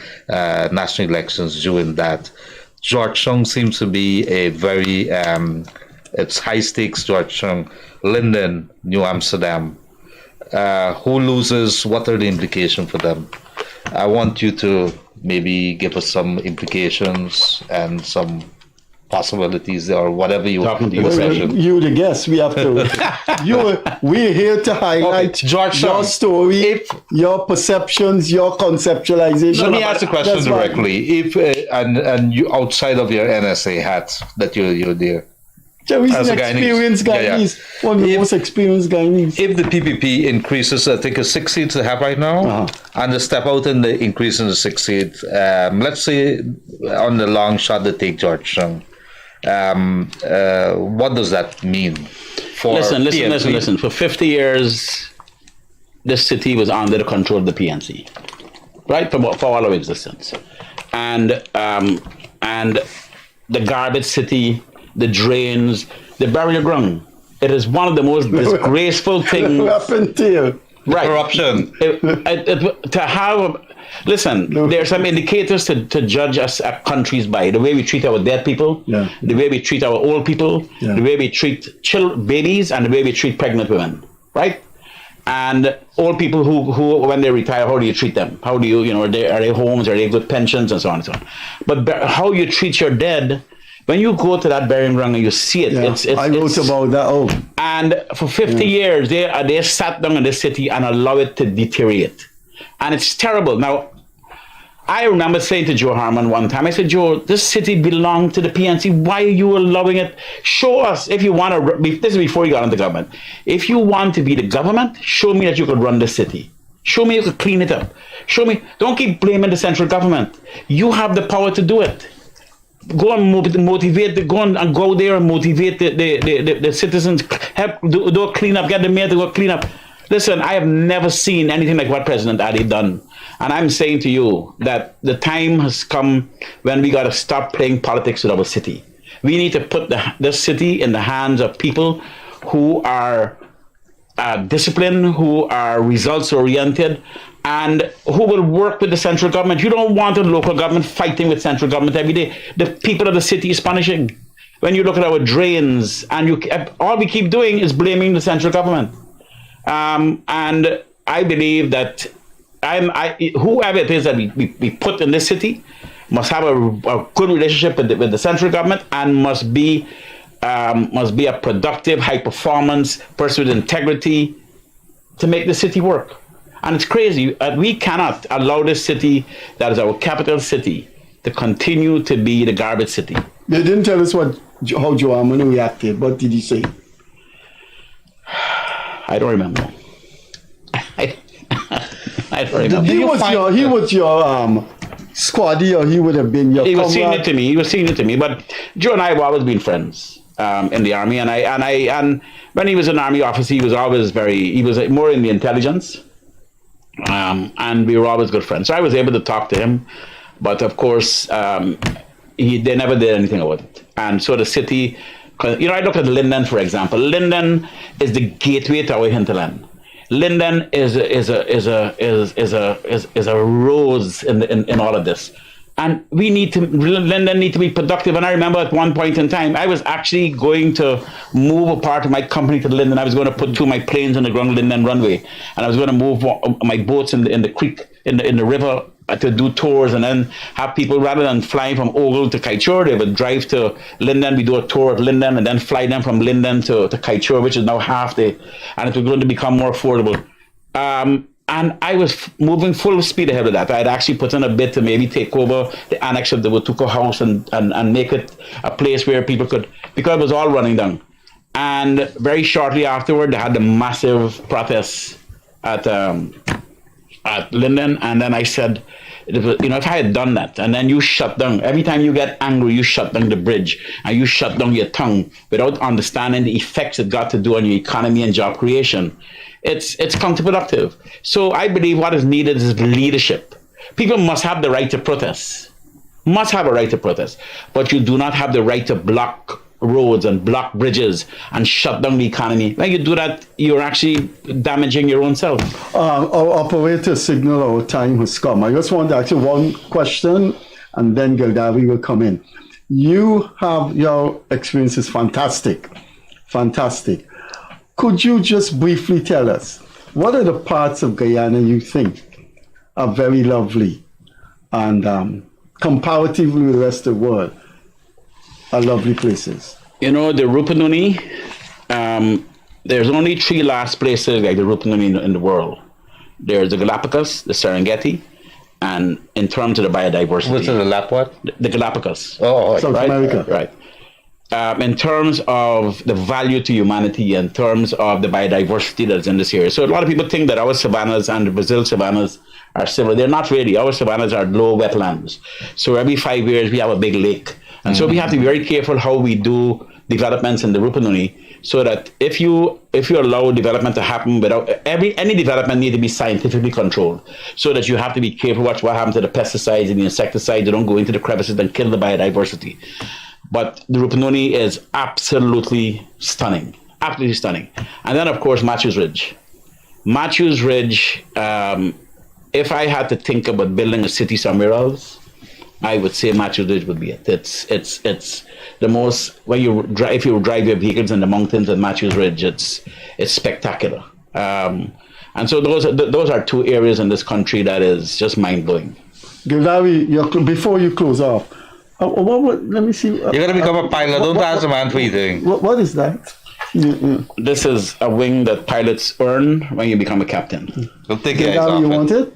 national elections. During that, Georgetown seems to be a very it's high stakes. Georgetown, Linden, New Amsterdam. Who loses? What are the implications for them? I want you to maybe give us some implications and some possibilities or whatever you want. You the guest. We have to. We're here to highlight your story, your perceptions, your conceptualization. Let me ask the question directly. If and you outside of your NSA hat that you're there. He's an experienced Guyanese, one of the most experienced Guyanese. If the PPP increases, I think, 6 seats they have right now, and they step out in the increase in the 6 seats, let's say on the long shot they take Georgetown, what does that mean for Listen. For 50 years, this city was under the control of the PNC, right? For all of existence. And the garbage city, the drains, the burial ground. It is one of the most disgraceful things. What happened to you? Right. Corruption. There are some indicators to judge us countries by. The way we treat our dead people, the way we treat our old people, the way we treat babies, and the way we treat pregnant women, right? And old people who when they retire, how do you treat them? How do you, are they homes, are they good pensions, and so on and so on. But how you treat your dead, when you go to that burying ground and you see it, I wrote about that. And for 50 years, they sat down in the city and allow it to deteriorate. And it's terrible. Now, I remember saying to Joe Harmon one time, I said, Joe, this city belonged to the PNC. Why are you allowing it? Show us if you want to, this is before you got into government. If you want to be the government, show me that you could run the city. Show me you could clean it up. Show me, don't keep blaming the central government. You have the power to do it. Go and motivate, go there and motivate the citizens. Help do a clean up, get the mayor to go clean up. Listen, I have never seen anything like what President Adi done. And I'm saying to you that the time has come when we got to stop playing politics with our city. We need to put this city in the hands of people who are disciplined, who are results oriented, and who will work with the central government. You don't want a local government fighting with central government every day. The people of the city is punishing. When you look at our drains, and all we keep doing is blaming the central government. And I believe that whoever it is that we put in this city must have a good relationship with the central government, and must be a productive, high performance person with integrity to make the city work. And it's crazy. We cannot allow this city, that is our capital city, to continue to be the garbage city. They didn't tell us how Joe Harmon reacted. What did he say? I don't remember. I don't remember. He was your squaddy, or he would have been your He was senior to me. But Joe and I have always been friends. in the army, and when he was an army officer, he was more in the intelligence, and we were always good friends. So I was able to talk to him, but of course, they never did anything about it. And so the city, I look at Linden, for example. Linden is the gateway to our hinterland. Linden is a rose in all of this. And Linden need to be productive. And I remember at one point in time, I was actually going to move a part of my company to Linden. I was going to put two of my planes on the ground Linden runway. And I was going to move my boats in the creek, in the river, to do tours, and then have people, rather than flying from Ogle to Kaieteur, they would drive to Linden. We do a tour at Linden and then fly them from Linden to Kaieteur, which is now half day, and it was going to become more affordable. And I was moving full speed ahead of that. I had actually put in a bid to maybe take over the annex of the Watuko house and make it a place where people could, because it was all running down. And very shortly afterward, they had the massive protests at Linden, and then I said, if I had done that, and then you shut down, every time you get angry, you shut down the bridge, and you shut down your tongue without understanding the effects it got to do on your economy and job creation, it's counterproductive. So I believe what is needed is leadership. People must have the right to protest, but you do not have the right to block roads and block bridges and shut down the economy. When you do that, you're actually damaging your own self. Our operator signal our time has come. I just want to ask you one question, and then Gildarie will come in. Your experience is fantastic. Could you just briefly tell us, what are the parts of Guyana you think are very lovely and comparatively with the rest of the world are lovely places? The Rupununi, there's only three last places like the Rupununi in the world. There's the Galapagos, the Serengeti, and in terms of the biodiversity. What's the what? The Galapagos. Oh, right. South America. Right. In terms of the value to humanity, in terms of the biodiversity that's in this area. So a lot of people think that our savannas and the Brazil savannas are similar. They're not really. Our savannas are low wetlands. So every 5 years we have a big lake. And so we have to be very careful how we do developments in the Rupununi, so that if you allow development to happen without any development need to be scientifically controlled, so that you have to be careful what happens to the pesticides and the insecticides. They don't go into the crevices and kill the biodiversity. But the Rupununi is absolutely stunning. And then of course Matthews Ridge. If I had to think about building a city somewhere else, I would say Matthews Ridge would be it. It's the most, if you drive your vehicles in the mountains at Matthews Ridge, it's spectacular. And so those are two areas in this country that is just mind blowing. Gildarie, before you close off, let me see. You're going to become a pilot. Don't ask the man for anything. What is that? This is a wing that pilots earn when you become a captain. Don't take your eyes Gildarie, off you it. want it?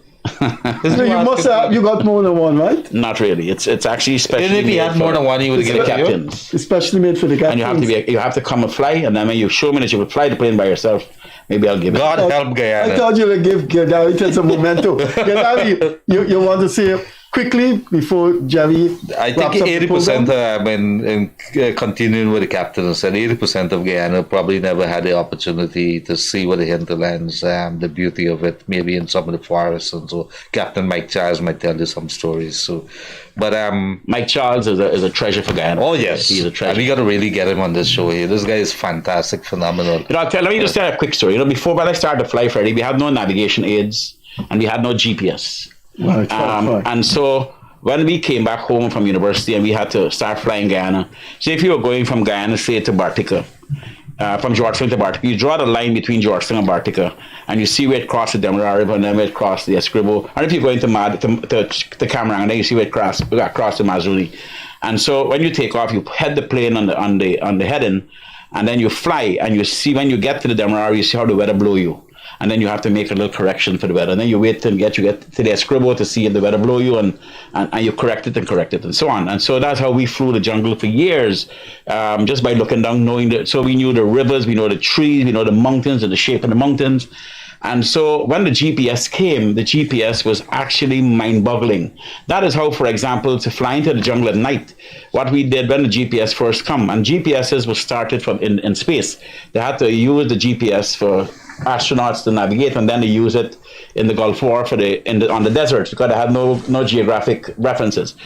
So you must have, you got more than one, right? Not really. It's actually specially Even if he had more than one, he would get the it to you? captains. Especially made for the captains. And you have to come and fly, and then when you show me that you would fly the plane by yourself, maybe I'll give it. God help Guyana. I thought you would give Gildarie some memento. Gildarie, you want to say quickly before Gerry I think 80% in continuing with the captains, and 80% of Guyana probably never had the opportunity to see what the hinterlands, the beauty of it, maybe in some of the forests. And so Captain Mike Charles might tell you some stories. So, but Mike Charles is a treasure for Guyana. Oh yes, he's a treasure. And we got to really get him on this show here. This guy is fantastic, phenomenal. Let me just tell a quick story. Before when I started to fly, Freddie, we had no navigation aids and we had no GPS. Right, and so when we came back home from university and we had to start flying Guyana, so if you were going from Guyana, say to Bartica, from Georgetown to Bartica, you draw the line between Georgetown and Bartica, and you see where it crosses the Demerara River, and then where it crosses the Escribo. And if you're going to Camarang, then you see where it crosses the Mazuli. And so when you take off, you head the plane on the heading, and then you fly, and you see when you get to the Demerara, you see how the weather blow you. And then you have to make a little correction for the weather. And then you wait till you get to the Escribo to see if the weather blow you, and you correct it and so on. And so that's how we flew the jungle for years, just by looking down, knowing that. So we knew the rivers, we know the trees, we know the mountains and the shape of the mountains. And so when the GPS came, the GPS was actually mind-boggling. That is how, for example, to fly into the jungle at night, what we did when the GPS first come, and GPSs was started from in space. They had to use the GPS for astronauts to navigate, and then they use it in the Gulf War on the deserts because they had no geographic references.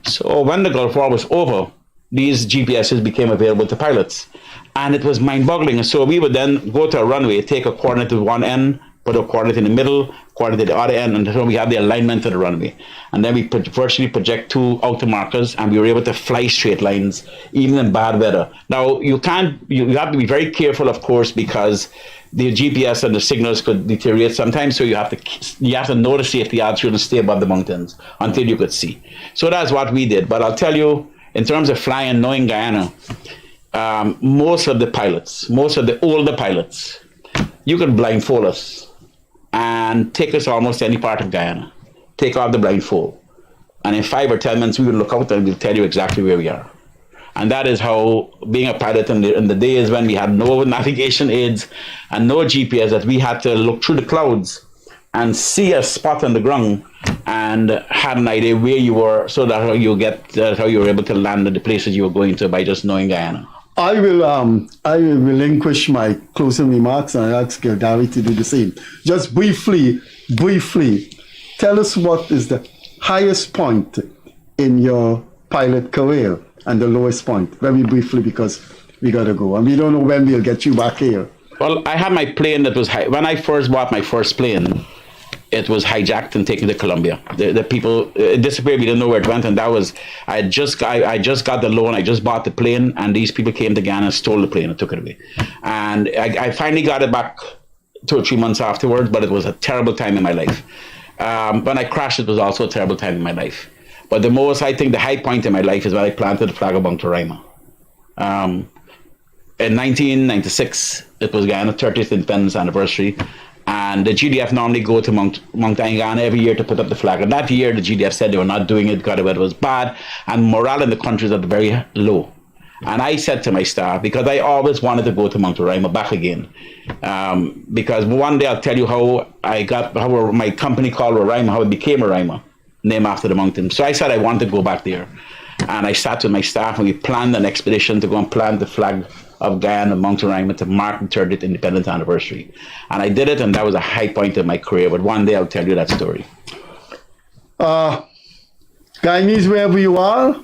So when the Gulf War was over, these GPSs became available to pilots. And it was mind-boggling. And so we would then go to a runway, take a coordinate to one end, put a coordinate in the middle, coordinate at the other end, and so we have the alignment of the runway. And then we virtually project 2 outer markers, and we were able to fly straight lines, even in bad weather. Now, you have to be very careful, of course, because the GPS and the signals could deteriorate sometimes, so you have to know the safety altitude and stay above the mountains until you could see. So that's what we did. But I'll tell you, in terms of flying, knowing Guyana, most of the older pilots, you could blindfold us and take us almost any part of Guyana, take off the blindfold. And in 5 or 10 minutes, we would look out and we'll tell you exactly where we are. And that is how being a pilot in the days when we had no navigation aids and no GPS, that we had to look through the clouds and see a spot on the ground and had an idea where you were, so that how you were able to land at the places you were going to by just knowing Guyana. I will relinquish my closing remarks and ask Gildarie to do the same. Just briefly, tell us what is the highest point in your pilot career and the lowest point, very briefly, because we got to go and we don't know when we'll get you back here. Well, I had my plane that was when I first bought my first plane, it was hijacked and taken to Colombia. The people disappeared. We didn't know where it went, and that was I just got the loan. I just bought the plane, and these people came to Ghana and stole the plane and took it away. And I finally got it back 2 or 3 months afterwards, but it was a terrible time in my life. When I crashed, it was also a terrible time in my life. But the high point in my life is when I planted the flag of Mount Roraima. In 1996, it was Guyana's 30th independence anniversary. And the GDF normally go to Mount Ghana every year to put up the flag. And that year, the GDF said they were not doing it because the weather was bad, and morale in the country is at the very low. And I said to my staff, because I always wanted to go to Mount Roraima back again, because one day I'll tell you how my company called Roraima, how it became Roraima, named after the mountain. So I said I wanted to go back there. And I sat with my staff and we planned an expedition to go and plant the flag of Guyana, Mount Roraima, to mark the 30th independence anniversary. And I did it, and that was a high point in my career. But one day I'll tell you that story. Guyanese, wherever you are,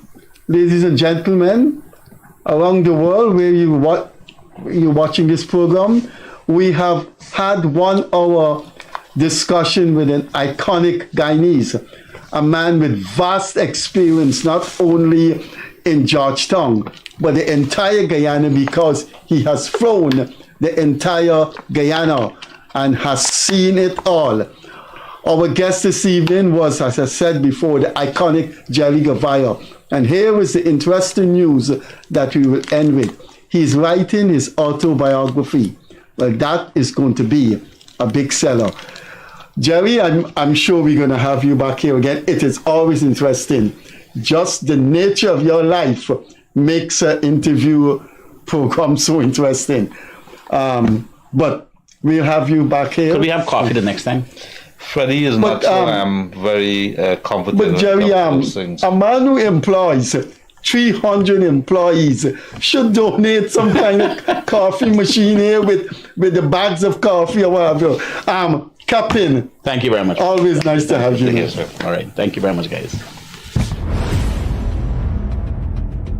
ladies and gentlemen, around the world where you're watching this program, we have had 1 hour discussion with an iconic Guyanese, a man with vast experience, not only in Georgetown, but the entire Guyana, because he has flown the entire Guyana and has seen it all. Our guest this evening was, as I said before, the iconic Gerry Gouveia. And here is the interesting news that we will end with. He's writing his autobiography. Well, that is going to be a big seller. Gerry, I'm sure we're going to have you back here again. It is always interesting. Just the nature of your life makes an interview program so interesting. But we'll have you back here. Could we have coffee the next time? Freddie is not so very confident. But Gerry, a man who employs 300 employees should donate some kind of coffee machine here with the bags of coffee or whatever. Captain. Thank you very much. Always nice to have you. Yes, sir. All right. Thank you very much, guys.